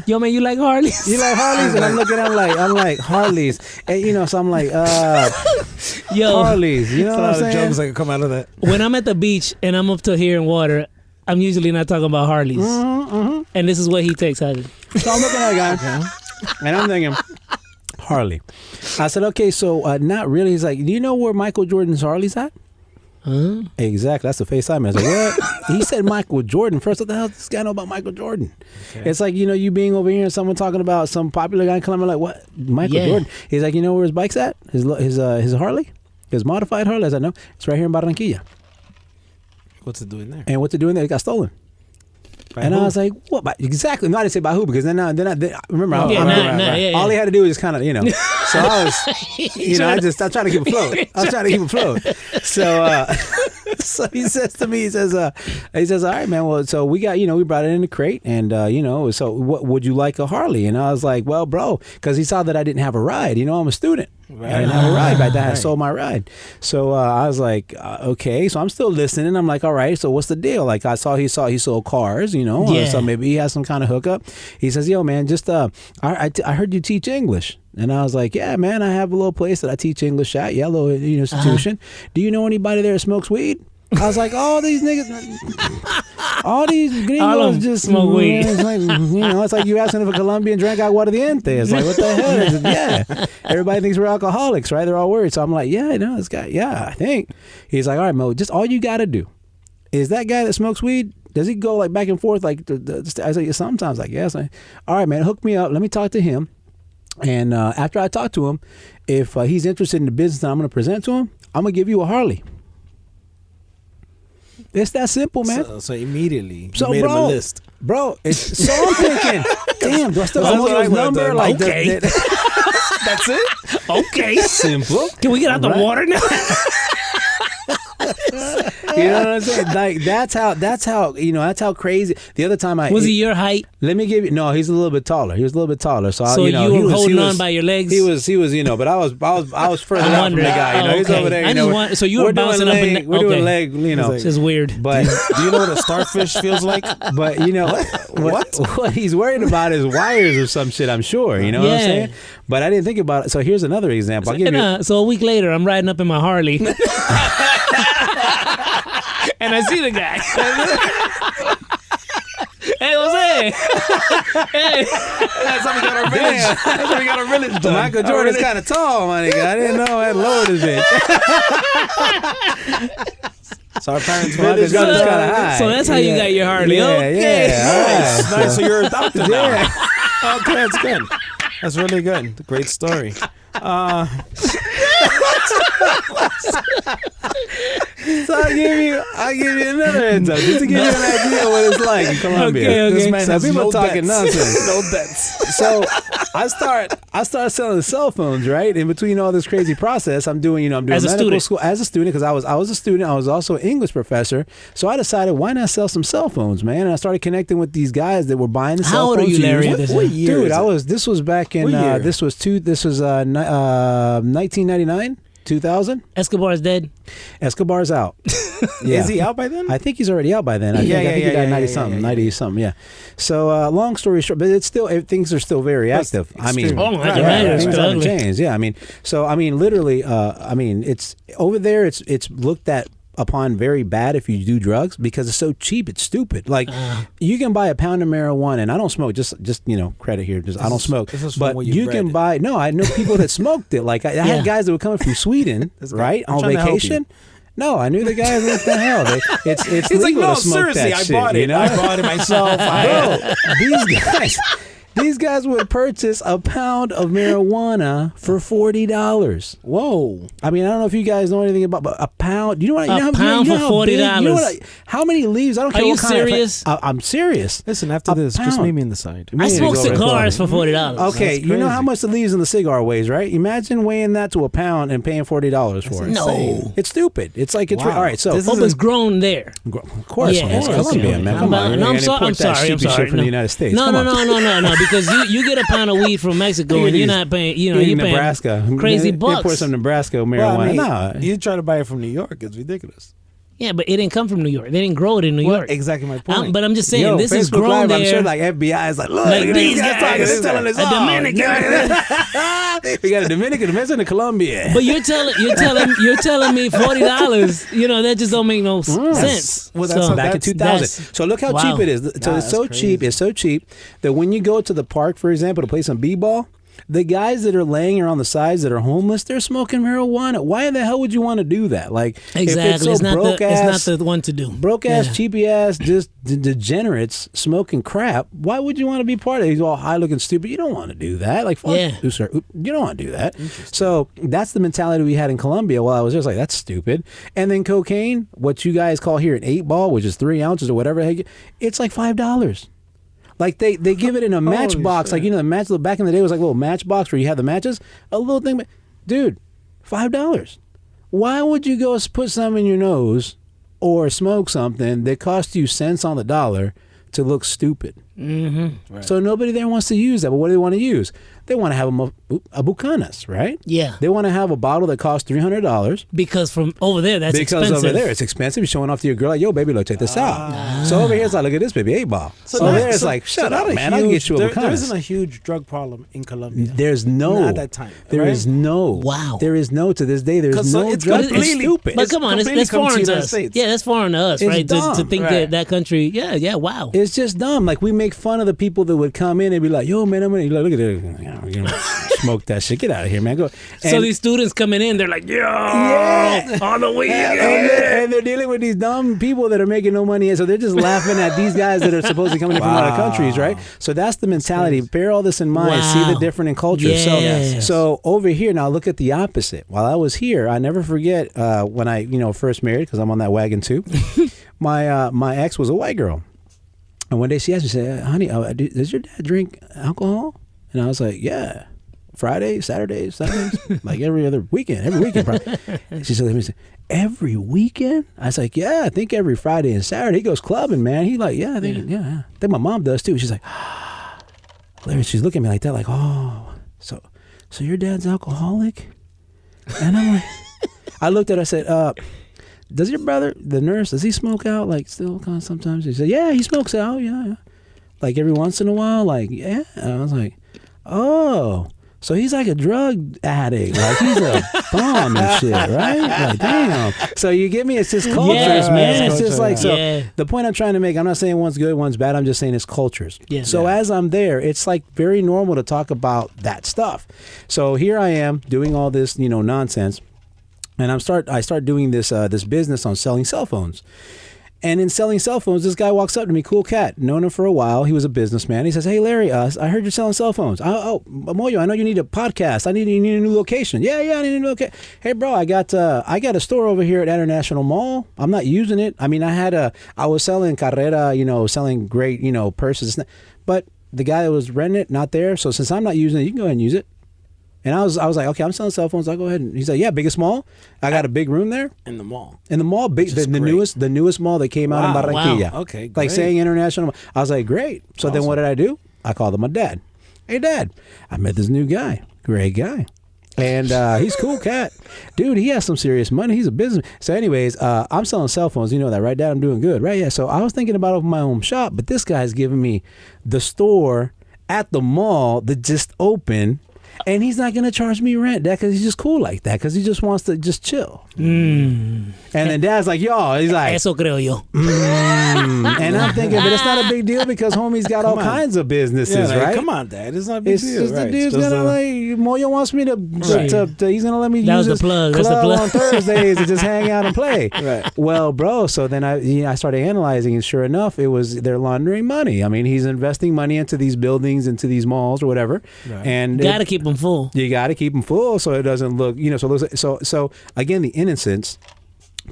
Yo, man, you like Harleys? You like Harleys? And I'm looking at him I'm like Harleys. And, so I'm like, yo, Harleys. You know what I'm saying? Jokes that come out of that. When I'm at the beach and I'm up to here in water, I'm usually not talking about Harleys. And this is what he takes out of it. So I'm looking at a guy, and I'm thinking, Harley. I said, okay, so not really. He's like, do you know where Michael Jordan's Harley's at? Huh? Exactly. That's the FaceTime. I was like, what? He said Michael Jordan. First, what the hell does this guy know about Michael Jordan? Okay. It's like, you being over here and someone talking about some popular guy in Colombia, like, what? Michael Jordan. He's like, you know where his bike's at? His Harley? His modified Harley? I said, no, it's right here in Barranquilla. What's it doing there? And what's it doing there? It got stolen. By who? I was like, what? Exactly. No, I didn't say by who, because then I remember. All he had to do was just kind of, So I was, I tried to keep it afloat. So he says to me, he says, all right, man. Well, so we got, we brought it in the crate, and so what would you like a Harley? And I was like, well, bro, because he saw that I didn't have a ride. I'm a student. Right. I didn't have a ride back then. I sold my ride. So I was like, okay. So I'm still listening. I'm like, all right. So what's the deal? Like I saw he sold cars. So maybe he has some kind of hookup. He says, yo, man, just I heard you teach English. And I was like, yeah, man, I have a little place that I teach English at. Yeah, a little institution. Do you know anybody there that smokes weed? I was like, all these niggas, all these gringos just smoke weed. It's like, it's like you asking if a Colombian drank aguardiente. It's like, what the hell? Yeah. Everybody thinks we're alcoholics, right? They're all worried. So I'm like, yeah, this guy, I think. He's like, all right, Mo, just all you got to do is that guy that smokes weed, does he go like back and forth? Like, I say, sometimes, like, yes. All right, man, hook me up. Let me talk to him. And after I talk to him, if he's interested in the business that I'm going to present to him, I'm going to give you a Harley. It's that simple, man. So immediately, you made him a list. Bro, so I'm thinking, damn, do I still have his number? Like, okay. That's it? Okay. Simple. Can we get out the water now? You know what I'm saying? Like that's how crazy. The other time was he your height? Let me give you. No, he's a little bit taller. He was a little bit taller. So you were holding on by your legs. He was. But I was further out from the guy. He's over there. So you were bouncing up and we're doing leg. It's just weird. But do you know what a starfish feels like? But what he's worried about is wires or some shit. I'm sure. You know what I'm saying? But I didn't think about it. So here's another example. I'll give you. So a week later, I'm riding up in my Harley. And I see the guy. Hey, Jose. Hey. That's how we got our village. That's how we got our village done. Michael Jordan's kind of tall, my nigga. I didn't know I had lowered his bitch. So our parents' village kind of high. So that's how you got your Harley. Okay. Yeah. Nice. So you're adopted now. Okay, that's good. That's really good. Great story. So I'll give you another heads up just to give you an idea of what it's like in Colombia. Okay. This man has people talking nonsense. No bets. So I start selling cell phones, right? In between all this crazy process, I'm doing medical school as a student because I was a student. I was also an English professor. So I decided, why not sell some cell phones, man? And I started connecting with these guys that were buying the cell phones. How old are you, Larry? What year? Dude, this was back in this was 1999. 2000? Escobar's dead. Escobar's out. Yeah. Is he out by then? I think he's already out by then. I think he died 90 something. Yeah. So long story short, but it's still things are still very active. I mean, things haven't changed. Yeah. I mean, literally. It's over there. It's looked at upon very bad if you do drugs because it's so cheap. It's stupid. Like you can buy a pound of marijuana, and I don't smoke. Just credit here. I don't smoke. But you can buy. No, I know people that smoked it. Like I had guys that were coming from Sweden, right, on vacation. No, I knew the guys. What the hell? It's legal to smoke that shit. I bought it myself. Bro, these guys would purchase a pound of marijuana for $40. Whoa! I mean, I don't know if you guys know anything about, but a pound. You know what? A pound for $40. How many leaves? I don't care. Are you what kind serious? I'm serious. Listen, after this, just meet me in the side. I smoke cigars for $40. Okay, you know how much the leaves in the cigar weighs, right? Imagine weighing that to a pound and paying $40 for it. No, it's stupid. It's like it's all right. So it's grown there. Of course, man. It's Colombia, man. Come on. I'm sorry. From the United States. No. Because you get a pound of weed from Mexico and you're not paying. You're paying Nebraska. Crazy bucks. Import some Nebraska marijuana. You try to buy it from New York. It's ridiculous. Yeah, but it didn't come from New York. They didn't grow it in New York. Exactly my point. But I'm just saying, this is grown Live, there. I'm sure like FBI is like, look, these guys, telling us a Dominican. We got a Dominican, a Meza, and a Colombian. But you're telling me $40. That just don't make no sense. Well, that's back in 2000. So look how cheap it is. So it's so cheap. It's so cheap that when you go to the park, for example, to play some b-ball, The guys that are laying around the sides that are homeless, they're smoking marijuana. Why the hell would you want to do that? Like, exactly, if it's not the one to do. Broke ass, cheapy ass, just degenerates smoking crap. Why would you want to be part of it? He's all high looking stupid. You don't want to do that. Like, fuck, you don't want to do that. So that's the mentality we had in Colombia while I was there. It's like, that's stupid. And then cocaine, what you guys call here an 8-ball, which is 3 ounces or whatever, it's like $5. Like they give it in a matchbox. Like, the match back in the day was like a little matchbox where you had the matches. A little thing, dude, $5. Why would you go put some in your nose or smoke something that costs you cents on the dollar to look stupid? Mm-hmm. Right. So nobody there wants to use that. But what do they want to use? They want to have a bucanas, right? Yeah. They want to have a bottle that costs $300. Because from over there, that's expensive. Because over there, it's expensive. You're showing off to your girl, like, yo, baby, look, check this out. So over here, it's like, look at this, baby, 8-ball. So over there, it's like, shut up, man. I'll get you a bucanas. There isn't a huge drug problem in Colombia. There's no. Not at that time. There is no. Wow. There is no, to this day, there's no drug. It's stupid. But come on, that's foreign to us. Yeah, that's foreign to us, right? To think that country, wow. It's just dumb. Like, we make fun of the people that would come in and be like, yo, man, I'm going to look at it. Smoke that shit. Get out of here, man. Go. So these students coming in, they're like, yo, on the weekend. And they're dealing with these dumb people that are making no money. And so they're just laughing at these guys that are supposed to be coming in from other countries, right? So that's the mentality. Bear all this in mind. See the different in culture. Yes. So over here, now look at the opposite. While I was here, I never forget when I first married, because I'm on that wagon too. My ex was a white girl. And one day she asked me, she said, honey, does your dad drink alcohol? And I was like, yeah. Friday, Saturdays, Sundays, like every weekend. Probably. She said, let me say, every weekend? I was like, yeah, I think every Friday and Saturday. He goes clubbing, man. He like, yeah, I think my mom does too. She's like, Larry, she's looking at me like that, like, oh, so your dad's alcoholic? And I'm like, I looked at her, I said, does your brother, the nurse, does he smoke out, like, still kind of sometimes? She said, yeah, he smokes out, yeah. Like, every once in a while, like, yeah. And I was like, oh, so he's like a drug addict. Like, he's a bum and shit, right? Like, damn. So you get me? It's just cultures, man. It's just like, so the point I'm trying to make, I'm not saying one's good, one's bad. I'm just saying it's cultures. Yeah. So as I'm there, it's like very normal to talk about that stuff. So here I am doing all this, nonsense. And I start doing this business on selling cell phones. And in selling cell phones, this guy walks up to me, cool cat, known him for a while. He was a businessman. He says, hey, Larry, I heard you're selling cell phones. Oh, Moyo, I know you need a podcast. You need a new location. Yeah, I need a new location. Hey, bro, I got a store over here at International Mall. I'm not using it. I mean, I was selling carrera, selling great, purses. But the guy that was renting it, not there. So since I'm not using it, you can go ahead and use it. And I was like, okay, I'm selling cell phones. I'll go ahead. And he's like, yeah, big and small. I got a big room there. In the mall, big, the newest mall that came out in Barranquilla. Wow. Okay, great. Like saying International. I was like, great. So then what did I do? I called him my dad. Hey, Dad, I met this new guy. Great guy. And he's cool cat. Dude, he has some serious money. He's a business. So anyways, I'm selling cell phones. You know that, right, Dad? I'm doing good, right? Yeah. So I was thinking about opening my own shop, but this guy's giving me the store at the mall that just opened. And he's not going to charge me rent, Dad, because he's just cool like that, because he just wants to just chill. And then Dad's like, yo, he's like, eso creo yo. And I'm thinking, but it's not a big deal because homie's got all kinds of businesses, right? Come on, Dad, it's not a big deal. Just the dude's going to like, Moyo wants me to he's going to let me use his club on Thursdays to just hang out and play. Right. Well, bro, so then I started analyzing, and sure enough, they're laundering money. I mean, he's investing money into these buildings, into these malls or whatever. Right. And got to keep them full. You got to keep them full so it doesn't look, so again, the innocence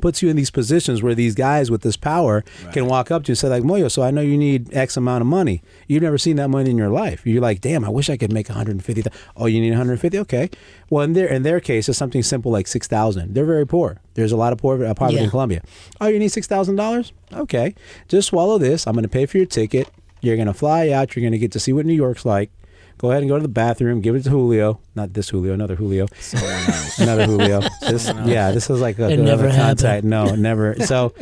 puts you in these positions where these guys with this power can walk up to you and say like, Moyo, so I know you need X amount of money. You've never seen that money in your life. You're like, damn, I wish I could make 150,000. Oh, you need 150? Okay. Well, in their case, it's something simple like 6,000. They're very poor. There's a lot of poverty in Colombia. Oh, you need $6,000? Okay. Just swallow this. I'm going to pay for your ticket. You're going to fly out. You're going to get to see what New York's like. Go ahead and go to the bathroom. Give it to Julio. Not this Julio, another Julio. Someone else. Another Julio. This is like a never contact. No, never. So,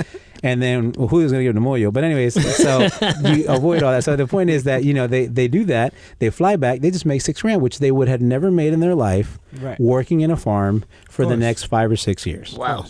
and then Julio's going to give it to Moyo. But anyways, so you avoid all that. So the point is that, they do that. They fly back. They just make $6,000, which they would have never made in their life working in a farm for the next 5 or 6 years. Wow.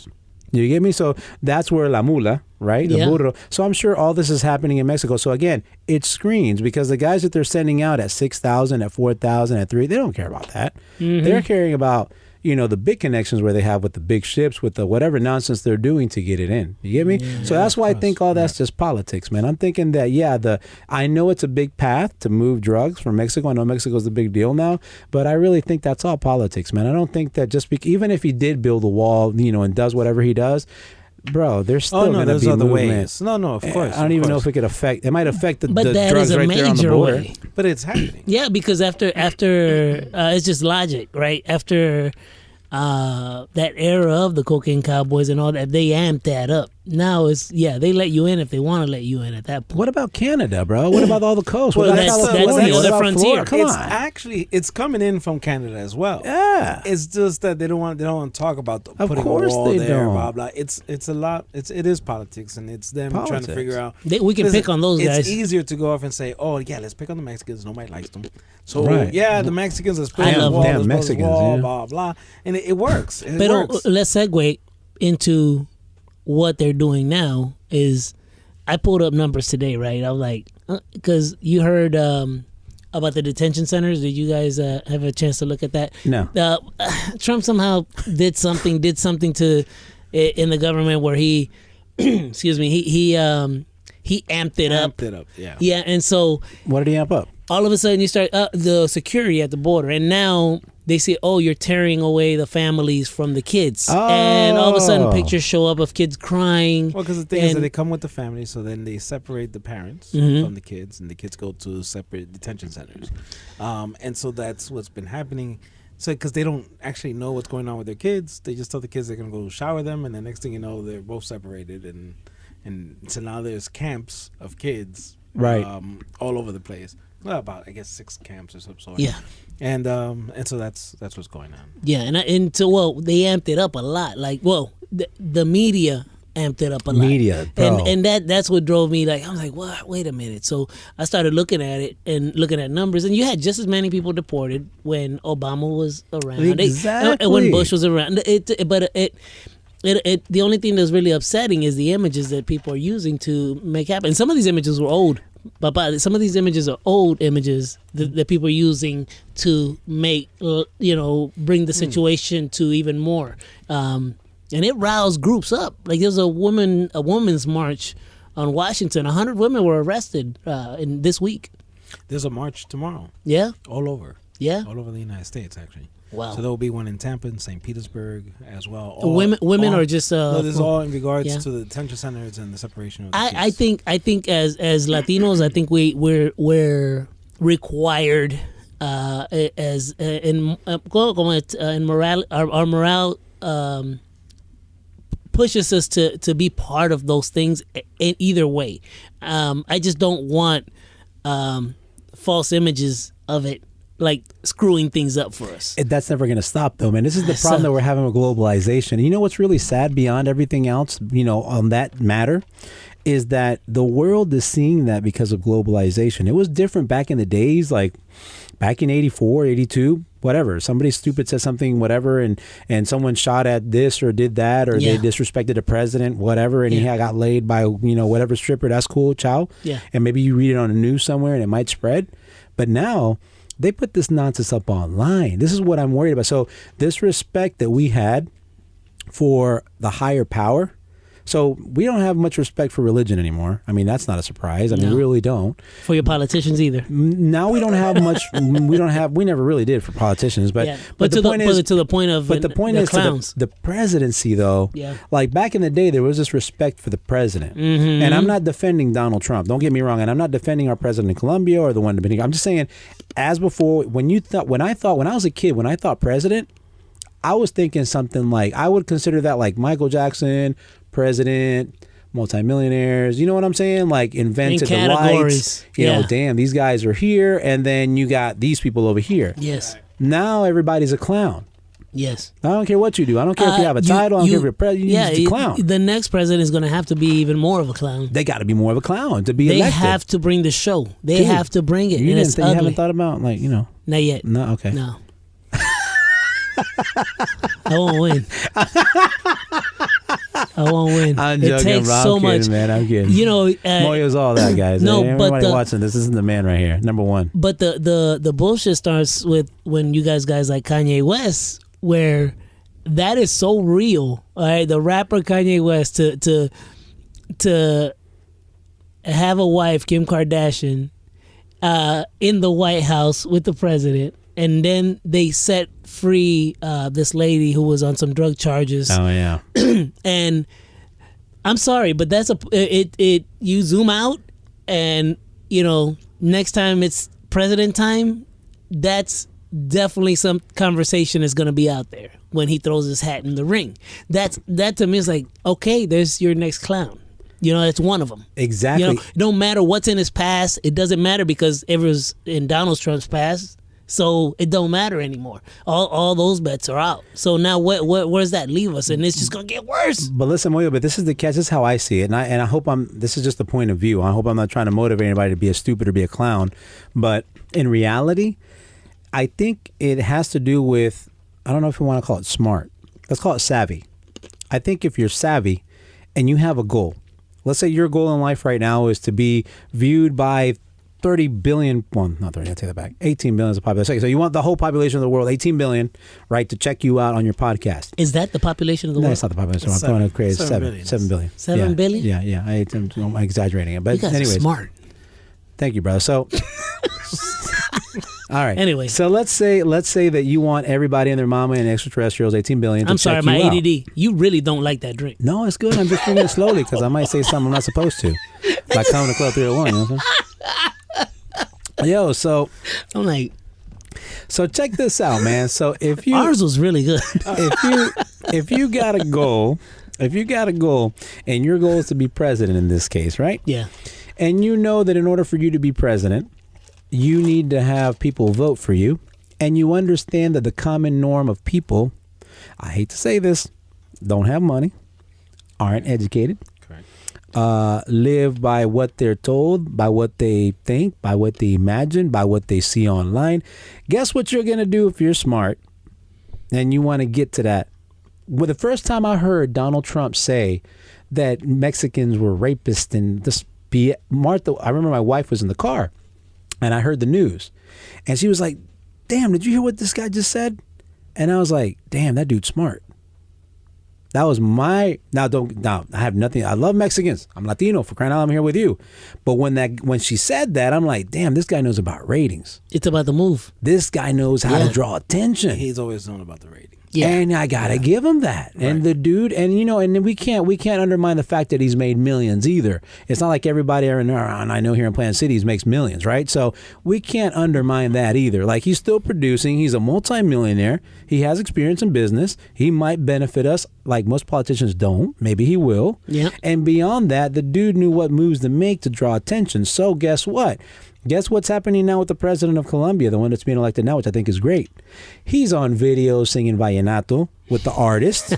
You get me? So that's where la mula, right? The burro. So I'm sure all this is happening in Mexico. So again, it screens because the guys that they're sending out at 6,000, at 4,000, at 3, they don't care about that. They're caring about, the big connections where they have with the big ships, with the whatever nonsense they're doing to get it in. You get me? So that's why I think all that's just politics, man. I'm thinking that, I know it's a big path to move drugs from Mexico. I know Mexico's a big deal now, but I really think that's all politics, man. I don't think that even if he did build a wall, and does whatever he does, bro, there's still going to be other movement. ways. No, of course. I don't even know if it could affect. It might affect the drugs right there on the major border. way. But it's happening. Yeah, because after it's just logic, right? After that era of the cocaine cowboys and all that, they amped that up. Now they let you in if they want to let you in at that point. What about Canada, bro? What about all the coast? Well, what that's about the California? other What about frontier. Florida? Come It's on. actually coming in from Canada as well. Yeah. It's just that they don't want to talk about putting a course wall they there, don't. blah blah. It's a lot. It is politics, and it's them trying to figure out. We can pick on those guys. It's easier to go off and say, "Oh yeah, let's pick on the Mexicans. Nobody likes them." So Right. the Mexicans are I love damn Mexicans, yeah. blah blah, and it works. It But works. let's segue into what they're doing now. Is I pulled up numbers today, right? I was like, because you heard about the detention centers. Did you guys have a chance to look at that? No. Trump somehow did something to in the government where he, excuse me, he amped it up. Amped it up, yeah. Yeah, and so What did he amp up? all of a sudden you start the security at the border, and now they say, oh, you're tearing away the families from the kids. And all of a sudden pictures show up of kids crying. Well, because the thing is that they come with the family, so then they separate the parents from the kids, and the kids go to separate detention centers. And so that's what's been happening. So because they don't actually know what's going on with their kids, they just tell the kids they're going to go shower them, and the next thing you know, they're both separated. And so now there's camps of kids all over the place. Well, about, I guess, 6 camps or some sort. Yeah. And so that's what's going on. Yeah, and so they amped it up a lot. Like, the media amped it up a lot. Media, bro. And that's what drove me. Like, I was like, what? Wait a minute. So I started looking at it and looking at numbers, and you had just as many people deported when Obama was around. Exactly. When Bush was around. The only thing that's really upsetting is the images that people are using to make happen. And some of these images were old. But some of these images are old images that people are using to make, bring the situation to even more. And it roused groups up. Like there was a women's march on Washington. 100 women were arrested in this week. There's a march tomorrow. Yeah? All over. Yeah? All over the United States, actually. Wow. So there will be one in Tampa and St. Petersburg as well. Women are just no, this is all in regards to the detention centers and the separation of the I kids. think as Latinos, I think we're required in morale, our morale pushes us to be part of those things in either way. I just don't want false images of it, like screwing things up for us. That's never going to stop, though, man. This is the problem that we're having with globalization. You know what's really sad beyond everything else, on that matter, is that the world is seeing that because of globalization. It was different back in the days, like back in 84, 82, whatever. Somebody stupid said something, whatever, and someone shot at this or did that, or they disrespected the president, whatever, and he got laid by, whatever stripper. That's cool, ciao. Yeah. And maybe you read it on the news somewhere and it might spread. But now they put this nonsense up online. This is what I'm worried about. So this respect that we had for the higher power. So we don't have much respect for religion anymore. I mean, that's not a surprise. I mean, we really don't. For your politicians either. Now we don't have much. We never really did for politicians. But the point is the presidency, though. Yeah. Like back in the day, there was this respect for the president. Mm-hmm. And I'm not defending Donald Trump. Don't get me wrong. And I'm not defending our president in Colombia or the one in Dominican. I'm just saying, as before, when I was a kid, when I thought president, I was thinking something like, I would consider that like Michael Jackson, president, multimillionaires, you know what I'm saying? Like invented the lights. Damn, these guys are here, and then you got these people over here. Yes. Now everybody's a clown. Yes. I don't care what you do. I don't care if you have a title. I don't care if you're president. You're just a clown. The next president is going to have to be even more of a clown. They got to be more of a clown to be elected. They have to bring the show. They have to bring it. You and it's ugly. You haven't thought about Not yet. No. Okay. No. I won't win. I won't win. I'm it joking, takes bro. I'm so kidding, much, man. I'm kidding. You know, Moyo's all that, guys. No, Hey, but everybody watching this isn't the man right here. Number one. But the bullshit starts with when you guys like Kanye West, where that is so real. All right, the rapper Kanye West to have a wife, Kim Kardashian, in the White House with the president, and then they set free this lady who was on some drug charges. Oh yeah. And I'm sorry, but that's it. You zoom out, and you know, next time it's president time, that's definitely some conversation is going to be out there when he throws his hat in the ring. That to me is like, okay, there's your next clown. You know, it's one of them. Exactly. You know, no matter what's in his past, it doesn't matter because it was in Donald Trump's past. So it don't matter anymore. All those bets are out. So now where's that leave us? And it's just gonna get worse. But listen, Moyo, but this is the catch. This is how I see it, and I hope this is just the point of view. I hope I'm not trying to motivate anybody to be a stupid or be a clown. But in reality, I think it has to do with, I don't know if you want to call it smart. Let's call it savvy. I think if you're savvy and you have a goal, let's say your goal in life right now is to be viewed by 30 billion, well, not 30, I take that back. 18 billion is the population. So you want the whole population of the world, 18 billion, right, to check you out on your podcast. Is that the population of the No, world? it's not the population. I'm trying to create 7 billion. 7 billion. 7 billion? Yeah. I'm exaggerating it. But you guys anyways, are smart. Thank you, brother. So, all right. Anyway. So let's say that you want everybody and their mama and extraterrestrials, 18 billion, to I'm sorry, check my you out. ADD. You really don't like that drink. No, it's good. I'm just drinking it slowly because I might say something I'm not supposed to. Like coming to Club 301, you know what I'm saying? Yo, so I'm like, so check this out, man. So if you ours was really good. if you got a goal, and your goal is to be president in this case, right? Yeah. And you know that in order for you to be president, you need to have people vote for you, and you understand that the common norm of people, I hate to say this, don't have money, aren't educated, live by what they're told, by what they think, by what they imagine, by what they see online. Guess what you're going to do if you're smart and you want to get to that? Well, the first time I heard Donald Trump say that Mexicans were rapists and this, Martha, I remember my wife was in the car and I heard the news and she was like, damn, did you hear what this guy just said? And I was like, damn, that dude's smart. That was I have nothing. I love Mexicans. I'm Latino, for crying out loud, I'm here with you. But when she said that, I'm like, damn, this guy knows about ratings. It's about the move. This guy knows how to draw attention. He's always known about the ratings. Yeah. And I gotta give him that. And the dude, and you know, and we can't undermine the fact that he's made millions either. It's not like everybody around I know here in Plant Cities makes millions, right? So we can't undermine that either. Like, he's still producing. He's a multimillionaire. He has experience in business. He might benefit us like most politicians don't. Maybe he will. Yeah. And beyond that, the dude knew what moves to make to draw attention. So guess what? Guess what's happening now with the president of Colombia, the one that's being elected now, which I think is great. He's on video singing Vallenato with the artist.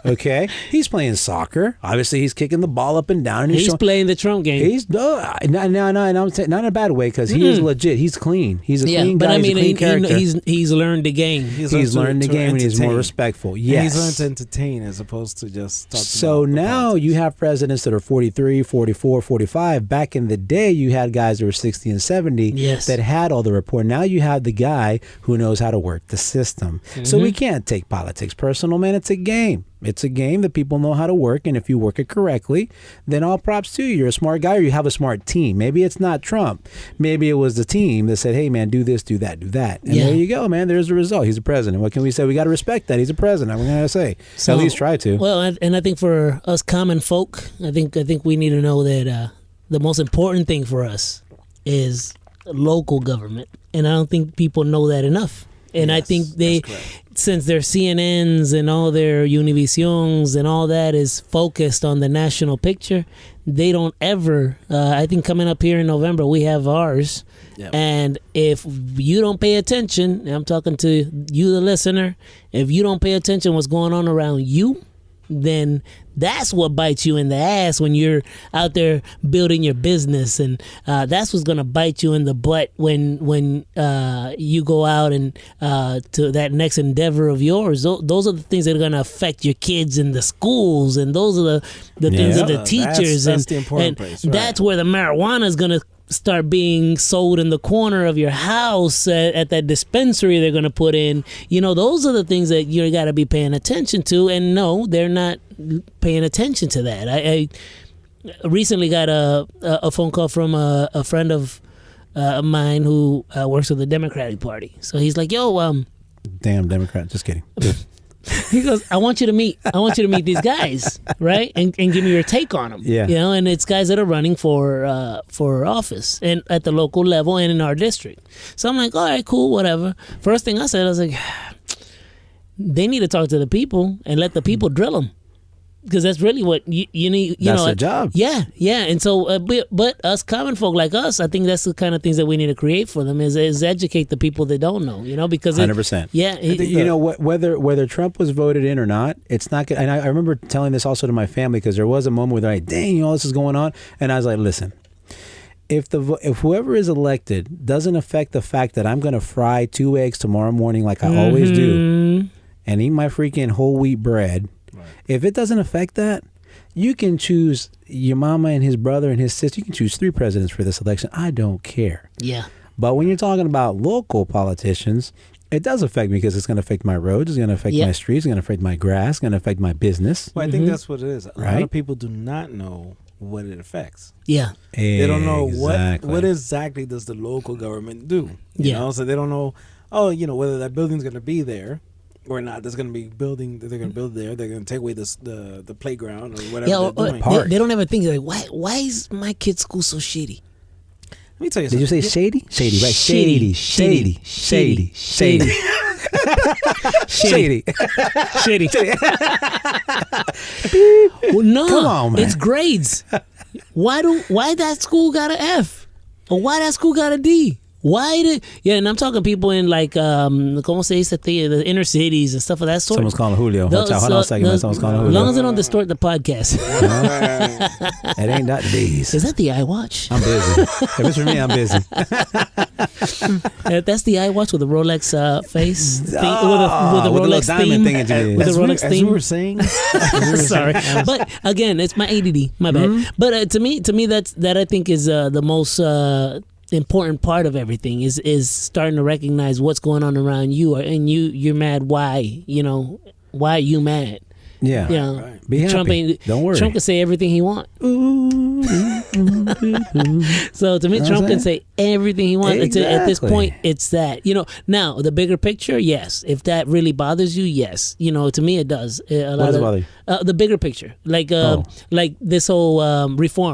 Okay, he's playing soccer. Obviously, he's kicking the ball up and down. And He's playing the Trump game. He's no, and I'm saying not in a bad way because he is legit. He's clean. He's a clean guy. But I mean, he's a clean character. he's learned the game. He's learned the game and he's more respectful. Yes. And he's learned to entertain as opposed to just talk So now you have presidents that are 43, 44, 45. Back in the day, you had guys that were 60 and 70 that had all the rapport. Now you have the guy who knows how to work the system. So we can't take politics personal, man. It's a game. It's a game that people know how to work, and if you work it correctly, then all props to you. You're a smart guy, or you have a smart team. Maybe it's not Trump. Maybe it was the team that said, hey, man, do this, do that, do that. And there you go, man. There's the result. He's a president. What can we say? We got to respect that. He's a president. We're going to say. So, at least try to. Well, and I think for us common folk, I think we need to know that the most important thing for us is local government. And I don't think people know that enough. And I think since their CNNs and all their Univisions and all that is focused on the national picture, they don't ever, I think coming up here in November, we have ours. Yep. And if you don't pay attention, and I'm talking to you, the listener, if you don't pay attention what's going on around you, then that's what bites you in the ass when you're out there building your business, and that's what's gonna bite you in the butt when you go out and to that next endeavor of yours. Those are the things that are gonna affect your kids in the schools, and those are the things of the teachers, that's the important and place, right. That's where the marijuana is gonna start being sold in the corner of your house at that dispensary they're going to put in. Those are the things that you got to be paying attention to, and no, they're not paying attention to that. I recently got a phone call from a friend of mine who works with the Democratic Party. So he's like, yo, damn Democrat, just kidding. he goes, I want you to meet these guys, right? And give me your take on them. Yeah. And it's guys that are running for office and at the local level and in our district. So I'm like, all right, cool, whatever. First thing I said, I was like, they need to talk to the people and let the people drill them. Because that's really what you need. That's their job. Yeah. And so, but us common folk like us, I think that's the kind of things that we need to create for them is educate the people that don't know. Because 100%. Yeah. Whether Trump was voted in or not, it's not good. And I remember telling this also to my family, because there was a moment where they're like, "Dang, all this is going on," and I was like, "Listen, if whoever is elected doesn't affect the fact that I'm going to fry 2 eggs tomorrow morning like I always do, and eat my freaking whole wheat bread." If it doesn't affect that, you can choose your mama and his brother and his sister. You can choose 3 presidents for this election. I don't care. Yeah. But when you're talking about local politicians, it does affect me, because it's going to affect my roads. It's going to affect my streets. It's going to affect my grass. It's going to affect my business. Well, I think that's what it is. A lot of people do not know what it affects. Yeah. They don't know what exactly does the local government do. You know? So they don't know, whether that building's going to be there or not. There's going to be building that they're going to build there. They're going to take away the playground or whatever they're doing. They don't ever think, like, why is my kid's school so shitty? Let me tell you something. Did you say shady? Shady, right? Shady. Well, no, come on, man. It's grades. Why that school got an F? Or why that school got a D? And I'm talking people in like como se dice, the inner cities and stuff of that sort. Someone's calling Julio. Hold on a second, man. Someone's calling Julio. As long as they don't distort the podcast. It ain't that days. Is that the iWatch? I'm busy. If it's for me, I'm busy. That's the iWatch with the Rolex face thing, with a Rolex theme thing. with a Rolex as theme. we were saying. Sorry, but again, it's my ADD. My bad. But to me, that I think is the most important part of everything is starting to recognize what's going on around you, and you're mad. Why? Why are you mad? Yeah. Right. Be happy. Don't worry. Trump can say everything he wants. So to me, Trump can say everything he wants. Exactly. At this point, it's that. Now the bigger picture, yes. If that really bothers you, yes. To me, it does. What does it bother you? The bigger picture, like this whole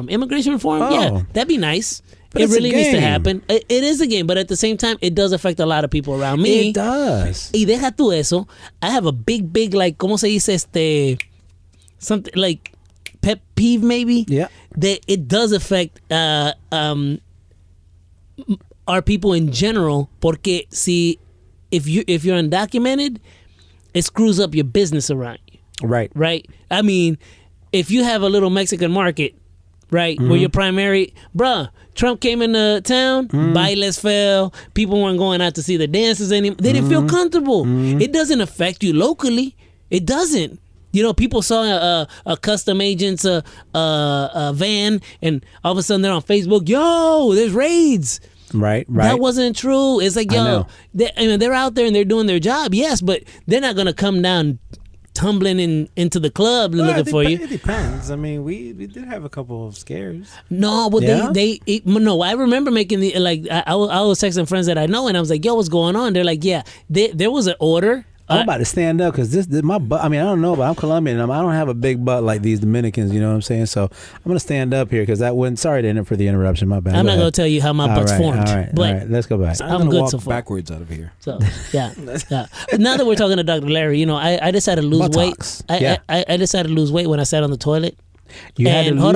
immigration reform. Yeah, that'd be nice. But it really needs to game. happen. It is a game, but at the same time, it does affect a lot of people around me. It does. Y deja tú eso. I have a big, like, ¿cómo se dice something like pet peeve maybe? Yeah. That it does affect our people in general. Porque if you're undocumented, it screws up your business around you. Right. I mean, if you have a little Mexican market, right, where your primary, Trump came into town, bailes fell, people weren't going out to see the dances anymore. They didn't feel comfortable. It doesn't affect you locally. It doesn't. People saw a custom agent's van, and all of a sudden they're on Facebook. Yo, there's raids. Right. That wasn't true. It's like, yo, they're out there and they're doing their job, yes, but they're not gonna come down tumbling into the club looking for you. It depends. I mean, we did have a couple of scares. No, but no. I remember making I was texting friends that I know, and I was like, "Yo, what's going on?" They're like, "Yeah, there was an order." I'm about to stand up because this my butt. I mean, I don't know, but I'm Colombian. And I don't have a big butt like these Dominicans. You know what I'm saying? So I'm gonna stand up here because that wouldn't. Sorry for the interruption. My bad. I'm not gonna tell you how my butt's formed. All right. Let's go back. I'm good walk so far. Backwards out of here. So yeah. Now that we're talking to Dr. Larry, I decided to lose weight. I decided to lose weight when I sat on the toilet. You had to lose weight?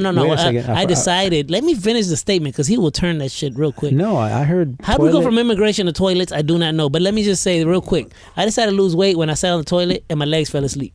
No. Wait a second. I decided. Let me finish the statement because he will turn that shit real quick. No, I heard. How do we go from immigration to toilets? I do not know. But let me just say real quick. I decided to lose weight when I sat on the toilet and my legs fell asleep.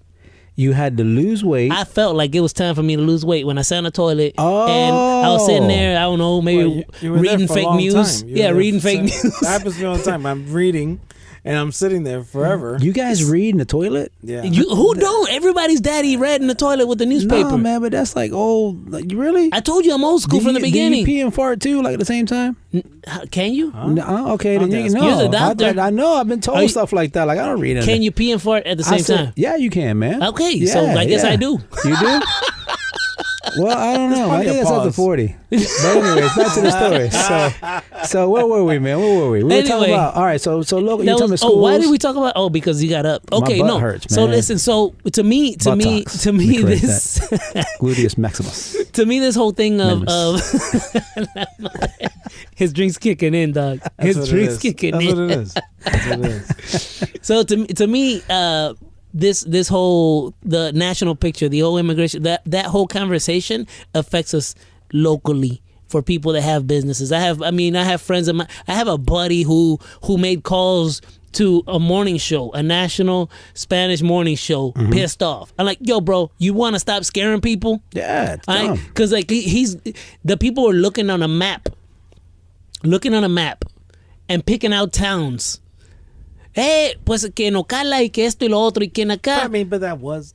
You had to lose weight. I felt like it was time for me to lose weight when I sat on the toilet and Oh. I was sitting there. I don't know, maybe Well, you were there reading for a fake long news. time. You were Yeah, there reading for- fake news. That happens to me all the time. I'm reading, and I'm sitting there forever. You guys read in the toilet? Yeah. Who don't? Everybody's daddy read in the toilet with the newspaper. No, man, but that's like old. Like, you really? I told you I'm old school from the beginning. Do you pee and fart too, like at the same time? Can you? No, okay, then you that's- know. You're the doctor. I know. I've been told Are you- stuff like that. Like I don't read it. Can you pee and fart at the I same said- time? Yeah, you can, man. Okay, so I guess I do. You do? Well, I don't know. I probably think a it's up to pause. 40. But anyways, back to the story. So where were we, man? Where were we? We were talking Anyway. about. All right. So local. That You told me was- schools. why did we talk about? Oh, because you got up. Okay, butt no. hurts, So man. listen. So to me, Buttocks. to me, Correct this, Gluteus maximus. to me, this whole thing of Memes. his drinks kicking in, dog. That's His what it drinks is. kicking That's in. what it is. That's what it is. So to me, this whole the national picture, the whole immigration, that whole conversation affects us locally for people that have businesses. I have friends of mine. I have a buddy who made calls to a morning show, a national Spanish morning show, pissed off. I'm like, yo, bro, you want to stop scaring people? Yeah, it's dumb. Because like he's the people are looking on a map and picking out towns. Hey, pues que en Ocala y que esto y lo otro y que en acá. I mean, but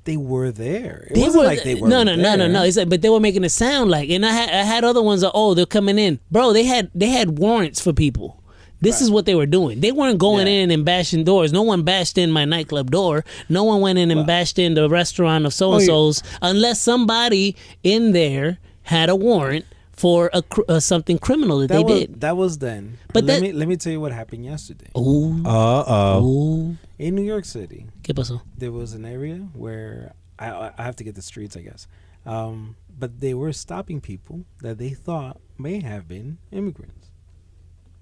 they were there. It wasn't like they were no. there. It's like, but they were making it sound like, and I had other ones that they're coming in, bro. They had warrants for people. This is what they were doing. They weren't going in and bashing doors. No one bashed in my nightclub door. No one went in and bashed in the restaurant of so and so's unless somebody in there had a warrant for something criminal that they did. That was then. But let me tell you what happened yesterday. Ooh. Uh-oh. In New York City, ¿Qué pasó? there was an area where I have to get the streets, I guess. But they were stopping people that they thought may have been immigrants.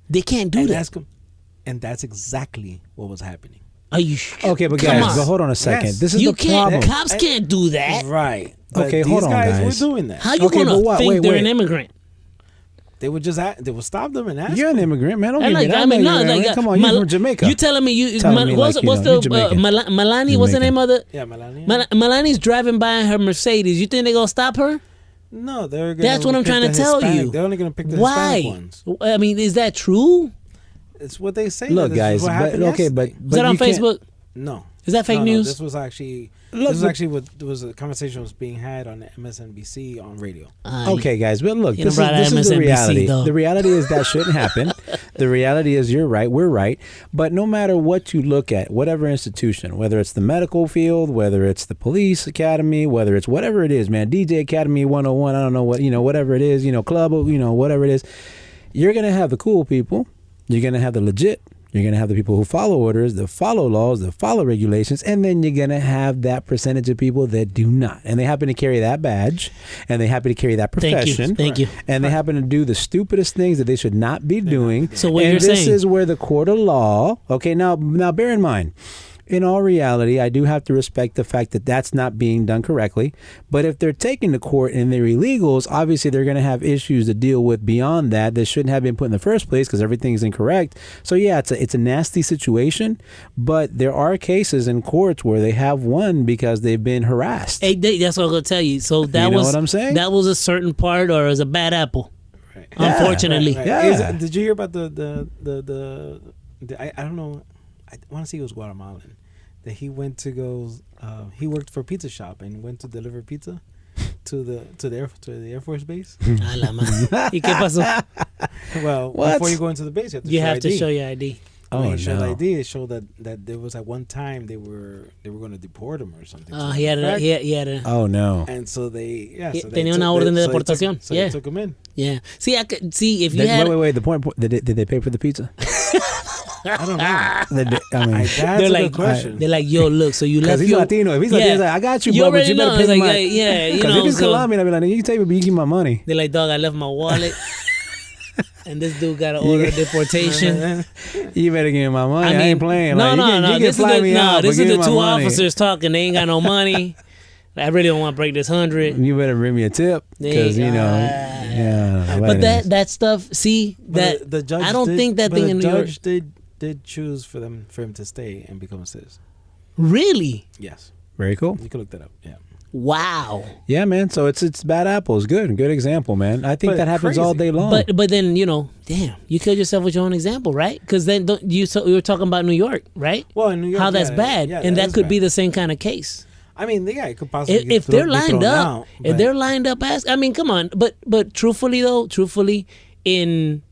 They can't do that. And that's exactly what was happening. Are you? Okay, but Come guys, on. but hold on a second. Yes. This is You the problem. can't. Cops can't do that. Right. But Okay, these hold on, guys guys. were doing that. How you Okay, gonna but what? think Wait, they're wait. an immigrant? They would stop them and ask You're an them. immigrant, man. Don't And give me like, that. I mean, I'm no, an like, immigrant. Come on, you're from Jamaica. You telling me you? Telling me what's like, you what's know, the you're Jamaican. Melanie? What's the name of the? Yeah, Melania. Melania's driving by in her Mercedes. You think they gonna stop her? No, they're gonna That's what I'm pick trying to the tell Hispanic. you. They're only going to pick the Why? Hispanic ones. I mean, is that true? It's what they say. Look, This is guys, what but happened okay, yesterday. but Is that on you can't- Facebook? No. Is that fake No, news? this was actually Look, this was but- actually what was a conversation was being had on MSNBC on radio. Okay, guys, but look, You this done brought is the MSNBC reality. though. The reality is that shouldn't happen. The reality is you're right, we're right. But no matter what you look at, whatever institution, whether it's the medical field, whether it's the police academy, whether it's whatever it is, man, DJ Academy 101, I don't know what, whatever it is, club, whatever it is, you're going to have the cool people. You're going to have the legit. You're going to have the people who follow orders, that follow laws, that follow regulations, and then you're going to have that percentage of people that do not. And they happen to carry that badge, and they happen to carry that profession. Thank you. And they happen to do the stupidest things that they should not be doing. So what and you're this saying- is where the court of law, okay, now bear in mind, in all reality, I do have to respect the fact that that's not being done correctly. But if they're taken to court and they're illegals, obviously they're going to have issues to deal with beyond that shouldn't have been put in the first place because everything's incorrect. So yeah, it's a nasty situation. But there are cases in courts where they have won because they've been harassed. Hey, that's what I'm gonna tell you. So that You know was what I'm saying? That was a certain part, or as a bad apple. Right. Unfortunately, Right. Yeah. Did you hear about the I don't know. I want to say it was Guatemalan. That he went to go. He worked for a pizza shop and went to deliver pizza to the Air Force base. A la madre. ¿Y qué pasó? Well, What? before you go into the base, You have to ID. show your ID. When Oh, he showed no. ID, it showed that there was at one time they were going to deport him or something. to He that had a, effect. he had a, Oh no. And so they tenía una orden de deportación. So Yeah. they took him in. yeah. See, if you had, Wait. The point. Did they pay for the pizza? I don't know. That's they're a like, good question. they're like, yo, look, so you Because left he's your, Latino. If he's Latino, he's like, I got you, bro, but already you better know. pay It's me like, my... yeah, you Because know. if he's so Colombian, I'd be like, you can take me, but you give me my money. they're like, dog, I left my wallet, and this dude got an order of deportation. You better give me my money. I, ain't playing. No, like, no, you can, no. You can This is fly the me out, this but is give the me my two money. officers talking. They ain't got no money. I really don't want to break this 100. You better bring me a tip because yeah. But that stuff, see that But the judge I don't think that thing in New York. judge did choose for him to stay and become a citizen. Really? Yes. Very cool. You can look that up. Yeah. Wow. Yeah, man. So it's bad apples. Good example, man. I think But that happens all crazy. day long. But then damn, you killed yourself with your own example, right? Because then you were talking about New York, right? Well, in New York, how that's yeah, bad, yeah, and that is could bad. be the same kind of case. I mean, yeah, it could possibly If they're lined up, out, if they're lined up as, I mean, come on. But truthfully, I'm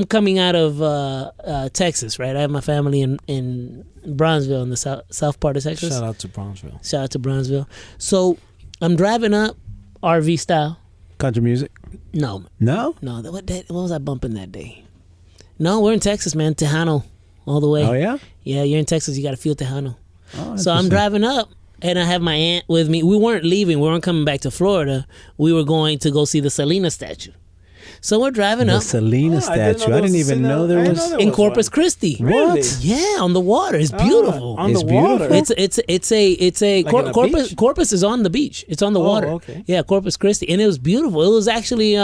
coming out of Texas, right? I have my family in Bronzeville, in the south part of Texas. Shout out to Bronzeville. Shout out to Bronzeville. So I'm driving up, RV style. Country music? No. What was I bumping that day? No, we're in Texas, man. Tejano, all the way. Oh yeah. Yeah, you're in Texas. You got to feel Tejano. Oh, So I'm driving up, and I have my aunt with me. We weren't leaving. We weren't coming back to Florida. We were going to go see the Selena statue. So we're driving The up Selena statue. I didn't even know there was. in Corpus Christi. Really? What? Yeah, on the water. It's beautiful. On It's the water. beautiful. It's a Like on a Corpus. beach? Corpus is on the beach. It's on the water. Okay. Yeah, Corpus Christi, and it was beautiful. It was actually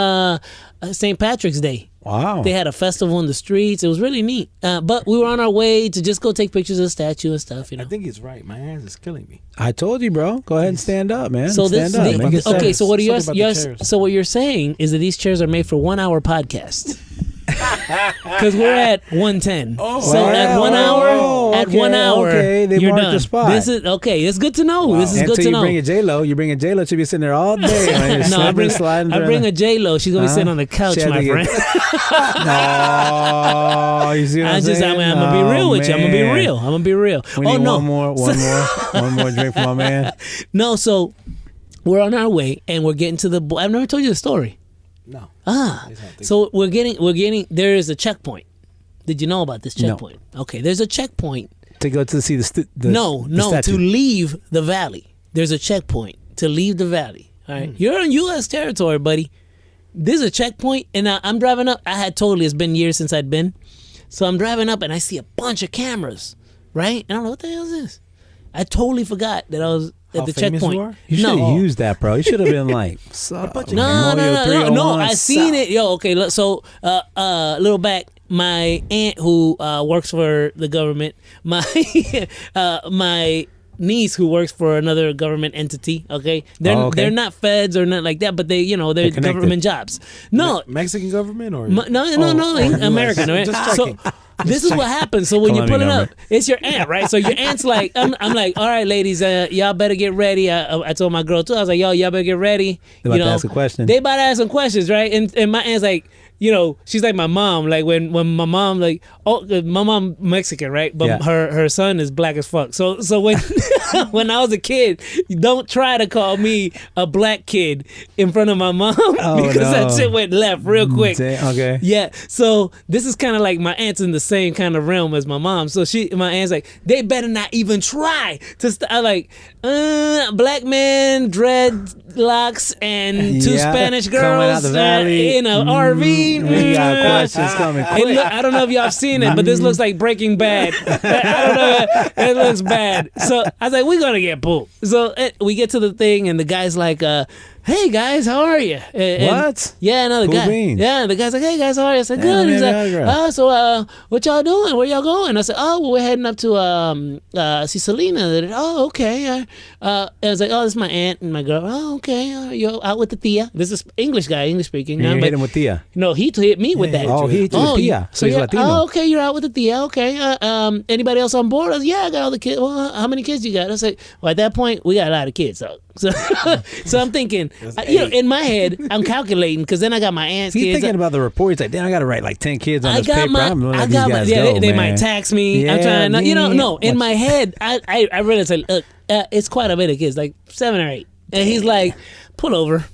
St. Patrick's Day. Wow. They had a festival in the streets. It was really neat. But we were on our way to just go take pictures of the statue and stuff. I think he's right. My ass is killing me. I told you, bro. Go ahead and stand up, man. So stand up. Make it okay. sense. So what are Something about the chairs. so what you're saying is that these chairs are made for 1 hour podcast. Because we're at 110. So at 1 hour, okay, they you're marked done. the spot. This is okay. It's good to know. This is good Until to you know. bring a J-Lo, she'll be sitting there all day. Man, No, I bring sliding a J-Lo. She's gonna be sitting on the couch, She had my to friend. No, you see what I'm saying? I'm gonna be real with you. I'm gonna be man. real. I'm gonna be real. We Oh need no, one more drink for my man. no. So we're on our way, and we're getting to the. I've never told you the story. No. So we're getting. There is a checkpoint. Did you know about this checkpoint? No. Okay, there's a checkpoint. To go to see the to leave the valley. There's a checkpoint to leave the valley. All right, you're on U.S. territory, buddy. There's a checkpoint, and I'm driving up. It's been years since I'd been. So I'm driving up, and I see a bunch of cameras, right? And I'm like, what the hell is this? I totally forgot that I was at the checkpoint. You should have used that, bro. You should have been like, no. I seen it. Yo, okay. So, little back, my aunt who works for the government, my niece who works for another government entity. Okay, they're not feds or nothing like that, but they're government jobs. No, Mexican government or no, American. Right? Just checking. So, this is what happens. So when you put it up, it's your aunt, right? So your aunt's like, I'm like, all right, ladies, y'all better get ready. I told my girl too. I was like, yo, y'all better get ready. They about to ask a question. They about to ask some questions, right? And my aunt's like, she's like my mom. Like when my mom, my mom Mexican, right? But her son is black as fuck. So when when I was a kid, don't try to call me a black kid in front of my mom because that shit went left real quick. Okay. Yeah. So this is kind of like my aunt's in the same kind of realm as my mom. So my aunt's like, they better not even try to. I'm like, black man, dreadlocks, and two Spanish girls in an RV. We got questions coming quick. I don't know if y'all have seen it, but this looks like Breaking Bad. I don't know. It looks bad. So I was like, we're going to get pulled. So we get to the thing, and the guy's like, hey, guys, how are you? What? Yeah, no, the Cool guy. beans. Yeah, the guy's like, hey, guys, how are you? I said, good. He's like, so what y'all doing? Where y'all going? I said, well, we're heading up to see Selena. Oh, okay. I was like, this is my aunt and my girl. Oh, okay. You're out with the tia. This is English guy, English speaking. You hit him with tia. No, he hit me with that. Oh, he hit you with tia. So he's Latino. Oh, okay, you're out with the tia. Okay. Anybody else on board? I said, I got all the kids. Well, how many kids you got? I said, well, at that point, we got a lot of kids. So I'm thinking, in my head, I'm calculating because then I got my aunt's He's kids. thinking about the report. He's like, damn, I got to write like 10 kids on this paper. They might tax me. I'm trying to, in my head, I really say, look, it's quite a bit of kids, like 7 or 8. And he's like, pull over.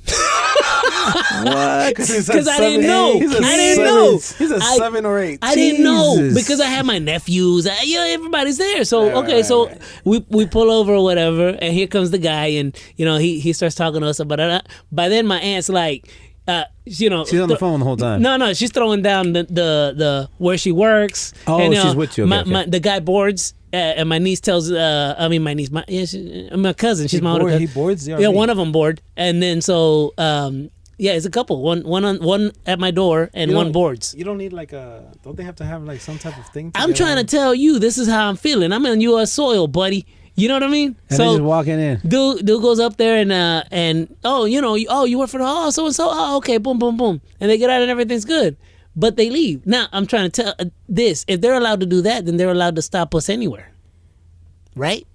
What? Because I didn't know. I didn't know. He's a 7 or 8. I didn't know because I had my nephews. Everybody's there. So so we pull over or whatever, and here comes the guy, and he starts talking to us about it. By then, my aunt's like, she's on the phone the whole time. No, she's throwing down the where she works. Oh, and, she's with you. Okay, the guy boards. And my niece tells, my cousin. She's my older cousin. He boards. Yeah, one of them board, and then so it's a couple. One at my door, and one boards. You don't need don't they have to have like some type of thing? I'm trying to tell you, this is how I'm feeling. I'm on U.S. soil, buddy. You know what I mean? And they're just walking in. Dude goes up there and you work for the so and so. Oh, okay, boom, boom, boom, and they get out and everything's good. But they leave. Now I'm trying to tell this: if they're allowed to do that, then they're allowed to stop us anywhere, right?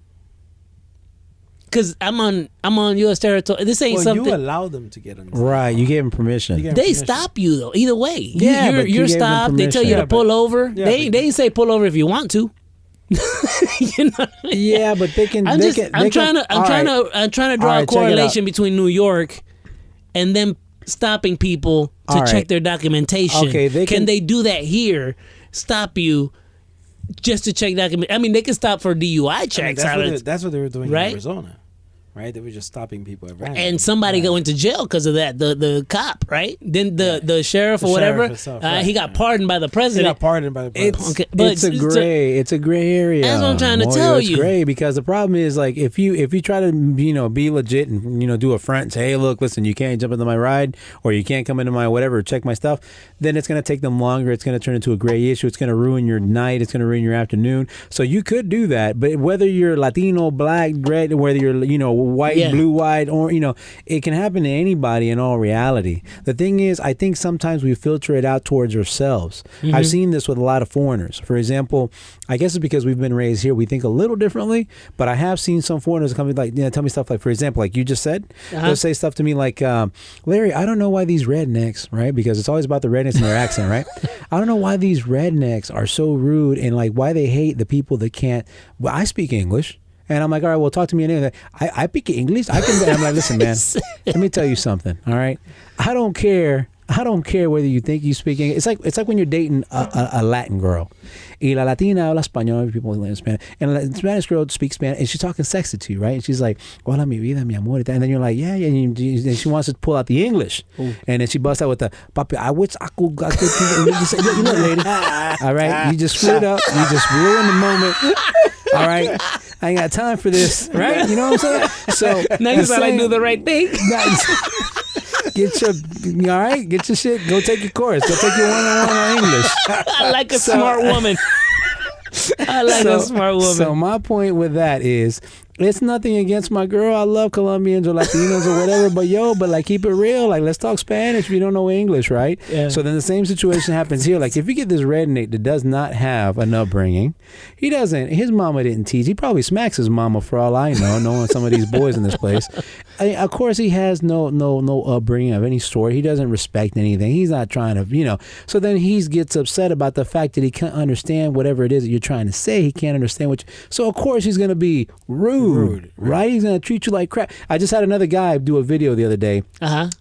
Because I'm on U.S. territory. This ain't something. You allow them to get on. Right, you gave them permission. They stop you though. Either way, Yeah, but you're you gave them stopped. They tell you to permission. pull over. Yeah, They ain't say pull over if you want to. You know what I mean? Yeah, but they can. I'm trying to draw a correlation between New York and them stopping people to All check right. their documentation. Okay, can they do that here? Stop you just to check document. I mean, they can stop for DUI checks. That's what they were doing Right? in Arizona, right? They were just stopping people at random. And somebody go into jail because of that. The cop, right? Then the sheriff or The whatever. sheriff himself, right, he got yeah. pardoned by the They president. got pardoned by the president. Okay, but it's a gray area. That's what I'm trying to Moyo, tell it's you. gray because the problem is like if you try to be legit and do a front and say, hey, look, listen, you can't jump into my ride or you can't come into my whatever, check my stuff, then it's gonna take them longer. It's gonna turn into a gray issue. It's gonna ruin your night. It's gonna ruin your afternoon. So you could do that, but whether you're Latino, black, red, whether you're white, blue, white, or it can happen to anybody in all reality. The thing is, I think sometimes we filter it out towards ourselves. Mm-hmm. I've seen this with a lot of foreigners. For example, I guess it's because we've been raised here, we think a little differently, but I have seen some foreigners come like, tell me stuff like, for example, like you just said, they'll say stuff to me like, Larry, I don't know why these rednecks, right? Because it's always about the rednecks and their accent, right? I don't know why these rednecks are so rude and like why they hate the people that can't. Well, I speak English. And I'm like, all right, well, talk to me anyway. I speak English. I'm like, listen, man, let me tell you something. All right, I don't care whether you think you speak English. It's like when you're dating a Latin girl. Y la Latina habla español. People learn Spanish. And the Spanish girl speaks Spanish, and she's talking sexy to you, right? And she's like, hola, mi vida, mi amor. And then you're like, yeah. And she wants to pull out the English. Ooh. And then she busts out with the, Papi, I wish I could. You just say, look, lady. All right? You just screw it up. You just ruin the moment. All right? I ain't got time for this, right? You know what I'm saying? So now you sound like do the right thing. Get your shit. Go take your course. Go take your one-on-one on English. I like a smart woman. I like a smart woman. So my point with that is, it's nothing against my girl. I love Colombians or Latinos or whatever, but like keep it real. Like let's talk Spanish if you don't know English, right? Yeah. So then the same situation happens here. Like if you get this redneck that does not have an upbringing, his mama didn't teach. He probably smacks his mama for all I know, knowing some of these boys in this place. Of course he has no upbringing of any sort. He doesn't respect anything. He's not trying to, So then he gets upset about the fact that he can't understand whatever it is that you're trying to say. He can't understand so of course he's going to be rude, right? He's going to treat you like crap. I just had another guy do a video the other day.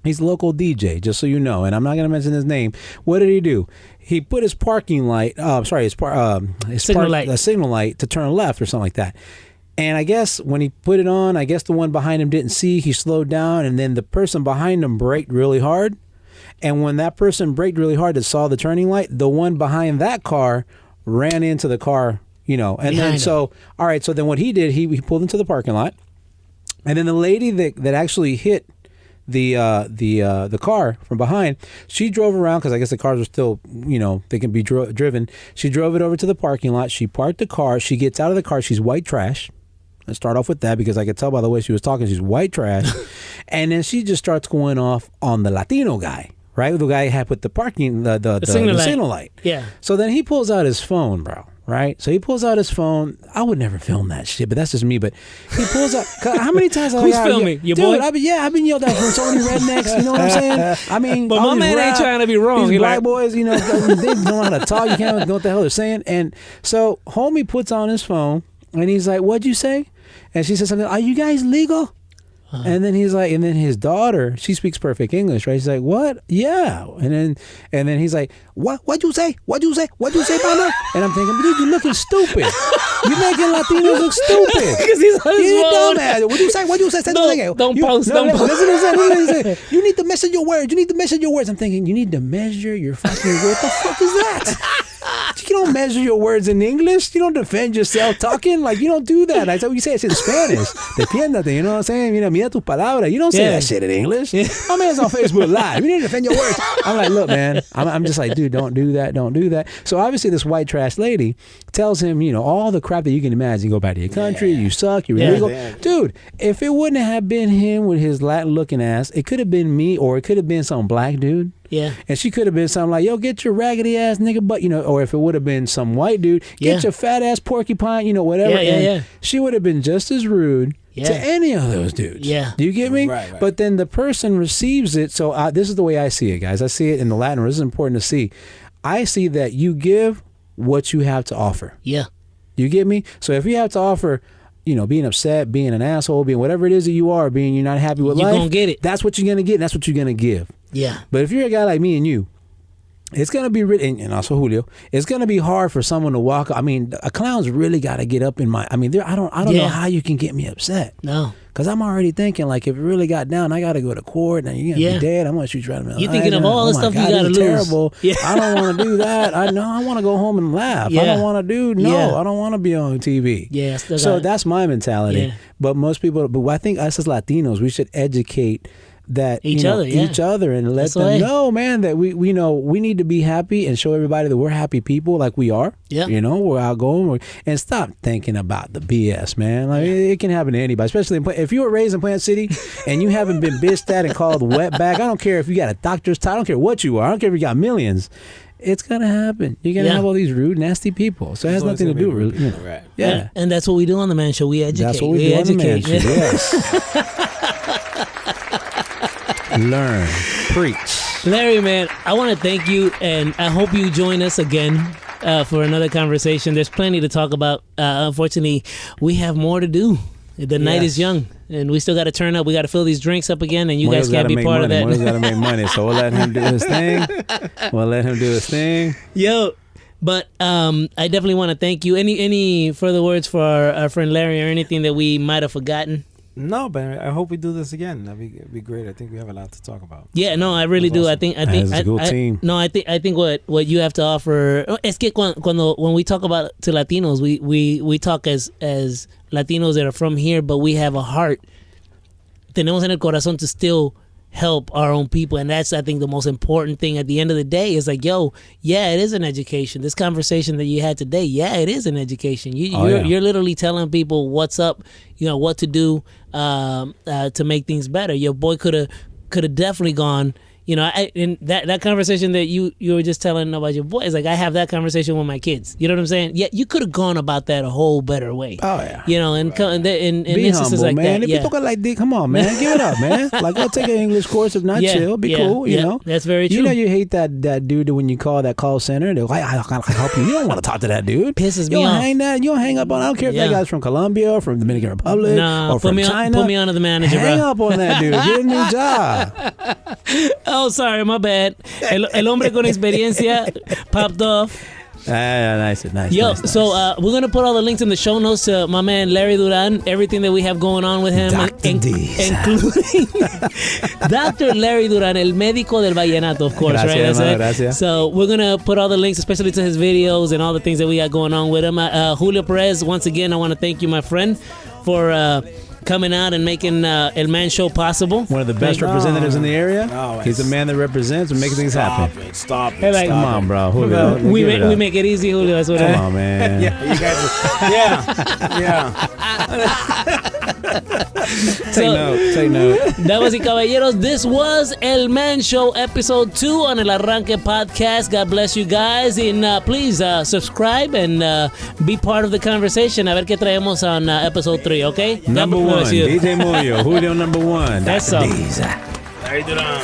He's a local DJ, just so you know, and I'm not going to mention his name. What did he do? He put his parking light, signal light to turn left or something like that. And I guess when he put it on, I guess the one behind him didn't see. He slowed down, and then the person behind him braked really hard. And when that person braked really hard that saw the turning light, the one behind that car ran into the car, And then so then what he did, he pulled into the parking lot, and then the lady that actually hit the car from behind, she drove around because I guess the cars are still, they can be driven. She drove it over to the parking lot. She parked the car. She gets out of the car. She's white trash. Let's start off with that because I could tell by the way she was talking, she's white trash. And then she just starts going off on the Latino guy, right? The guy had put the parking, the signal light. Yeah. So then he pulls out his phone, bro. Right, so he pulls out his phone. I would never film that shit, but that's just me. But he pulls out. How many times? Who's filming? Your boy? I've been yelled at from so many rednecks. You know what I'm saying? I mean, but my man ain't trying to be wrong. These black boys, they don't know how to talk. You can't know what the hell they're saying. And so, homie puts on his phone, and he's like, "What'd you say?" And she says something. Are you guys legal? And then he's like, and then his daughter, she speaks perfect English, right? She's like, what? Yeah. And then he's like, what'd you say? What'd you say, partner? And I'm thinking, dude, you're looking stupid. You're making Latinos look stupid. Because he's on his phone. Dumbass. What'd you say? Don't post. Listen to this. You need to measure your words. I'm thinking, you need to measure your fucking words. What the fuck is that? You don't don't measure your words in English. You don't defend yourself talking. Like, you don't do that. That's what you say it in Spanish. Defiéndate, you know what I'm saying? Mira tus palabras. You don't say that shit in English. My man's on Facebook Live. You need to defend your words. I'm like, look, man. I'm just like, dude, don't do that. Don't do that. So obviously this white trash lady tells him, all the crap that you can imagine. Go back to your country. You suck. You're illegal. Dude, if it wouldn't have been him with his Latin looking ass, it could have been me, or it could have been some black dude. Yeah. And she could have been something like, yo, get your raggedy ass nigga butt, or if it would have been some white dude, get your fat ass porcupine, whatever. Yeah. She would have been just as rude to any of those dudes. Yeah. Do you get me? Right. But then the person receives it. So this is the way I see it, guys. I see it in the Latin. This is important to see. I see that you give what you have to offer. Yeah. You get me? So if you have to offer, being upset, being an asshole, being whatever it is that you are, being you're not happy with life, you're going to get it. That's what you're going to get. That's what you're going to give. Yeah. But if you're a guy like me and you, it's going to be really, and also Julio, it's going to be hard for someone to walk. I mean, a clown's really got to get up in my, I don't know how you can get me upset. No. Because I'm already thinking, like, if it really got down, I got to go to court, and you're going to be dead. I'm going to shoot you right in the You're thinking of all the stuff you got to lose. Terrible. Yeah. I don't want to do that. I want to go home and laugh. I don't want to I don't want to be on TV. Yeah. So that's my mentality. Yeah. But most people, I think us as Latinos, we should educate that each other and let them know, man, that we need to be happy and show everybody that we're happy people, like we are. Yeah. We're outgoing, and stop thinking about the BS, man. Like it can happen to anybody, especially if you were raised in Plant City and you haven't been bitched at and called wetback. I don't care if you got a doctor's title. I don't care what you are. I don't care if you got millions. It's gonna happen. You're gonna have all these rude, nasty people. So it has nothing to do with right. Yeah. And that's what we do on the Man Show. We educate. That's what we do on the Man Show. Yes. Learn, preach. Larry, man, I want to thank you, and I hope you join us again for another conversation. There's plenty to talk about. Unfortunately, we have more to do. The night is young, and we still got to turn up. We got to fill these drinks up again, and you guys can't be part of that. Moyo's got to make money, so we'll let him do his thing. Yo, but I definitely want to thank you. Any further words for our friend Larry, or anything that we might have forgotten? No, but I hope we do this again. That'd be great. I think we have a lot to talk about. Yeah, no, I really do. Awesome. I think it's a good team. No, I think what you have to offer. Es que when we talk about to Latinos, we talk as Latinos that are from here, but we have a heart. Tenemos en el corazón to still help our own people, and that's, I think, the most important thing at the end of the day. Is like, yo, it is an education. This conversation that you had today, it is an education. You're literally telling people what's up, what to do to make things better. Your boy could have definitely gone. And that conversation that you were just telling about your boy is like, I have that conversation with my kids. You know what I'm saying? Yeah, you could have gone about that a whole better way. Oh yeah. In be instances humble, like man. that. If you talk like this, come on, man, give it up, man. Like, go take an English course. If not, chill, be cool. You know, that's very true. You hate that dude when you call that call center. They're like, I help you. You don't want to talk to that dude. Pisses me you off. You don't hang up on. I don't care if that guy's from Colombia or from Dominican Republic or from China. Put me on to the manager, hang bro. up on that dude. Get a new job. Oh, sorry, my bad. El Hombre con Experiencia popped off. Nice. Yo, nice. So we're going to put all the links in the show notes to my man Larry Duran, everything that we have going on with him, including Dr. Larry Duran, el médico del Vallenato, of course, gracias, right? Gracias. So we're going to put all the links, especially to his videos and all the things that we got going on with him. Julio Perez, once again, I want to thank you, my friend, for coming out and making El Man Show possible. One of the best representatives in the area. He's a man that represents and makes things happen. Stop it. Hey, like, come on, bro. Julio, we make it easy, Julio. That's what Come on, man. Yeah, you guys. Yeah. Take note. Damas y caballeros, this was El Man Show episode 2 on El Arranke podcast. God bless you guys, and please subscribe and be part of the conversation. A ver qué traemos on episode 3, okay? Number 1, DJ Moyo, Julio number 1. That's all. Larry Duran.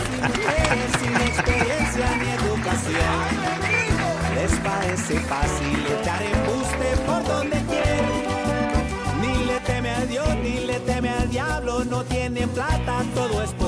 Sin experiencia ni educación, les parece fácil echar embuste por donde quieren. Ni le teme a Dios ni le teme al diablo, no tienen plata, todo es por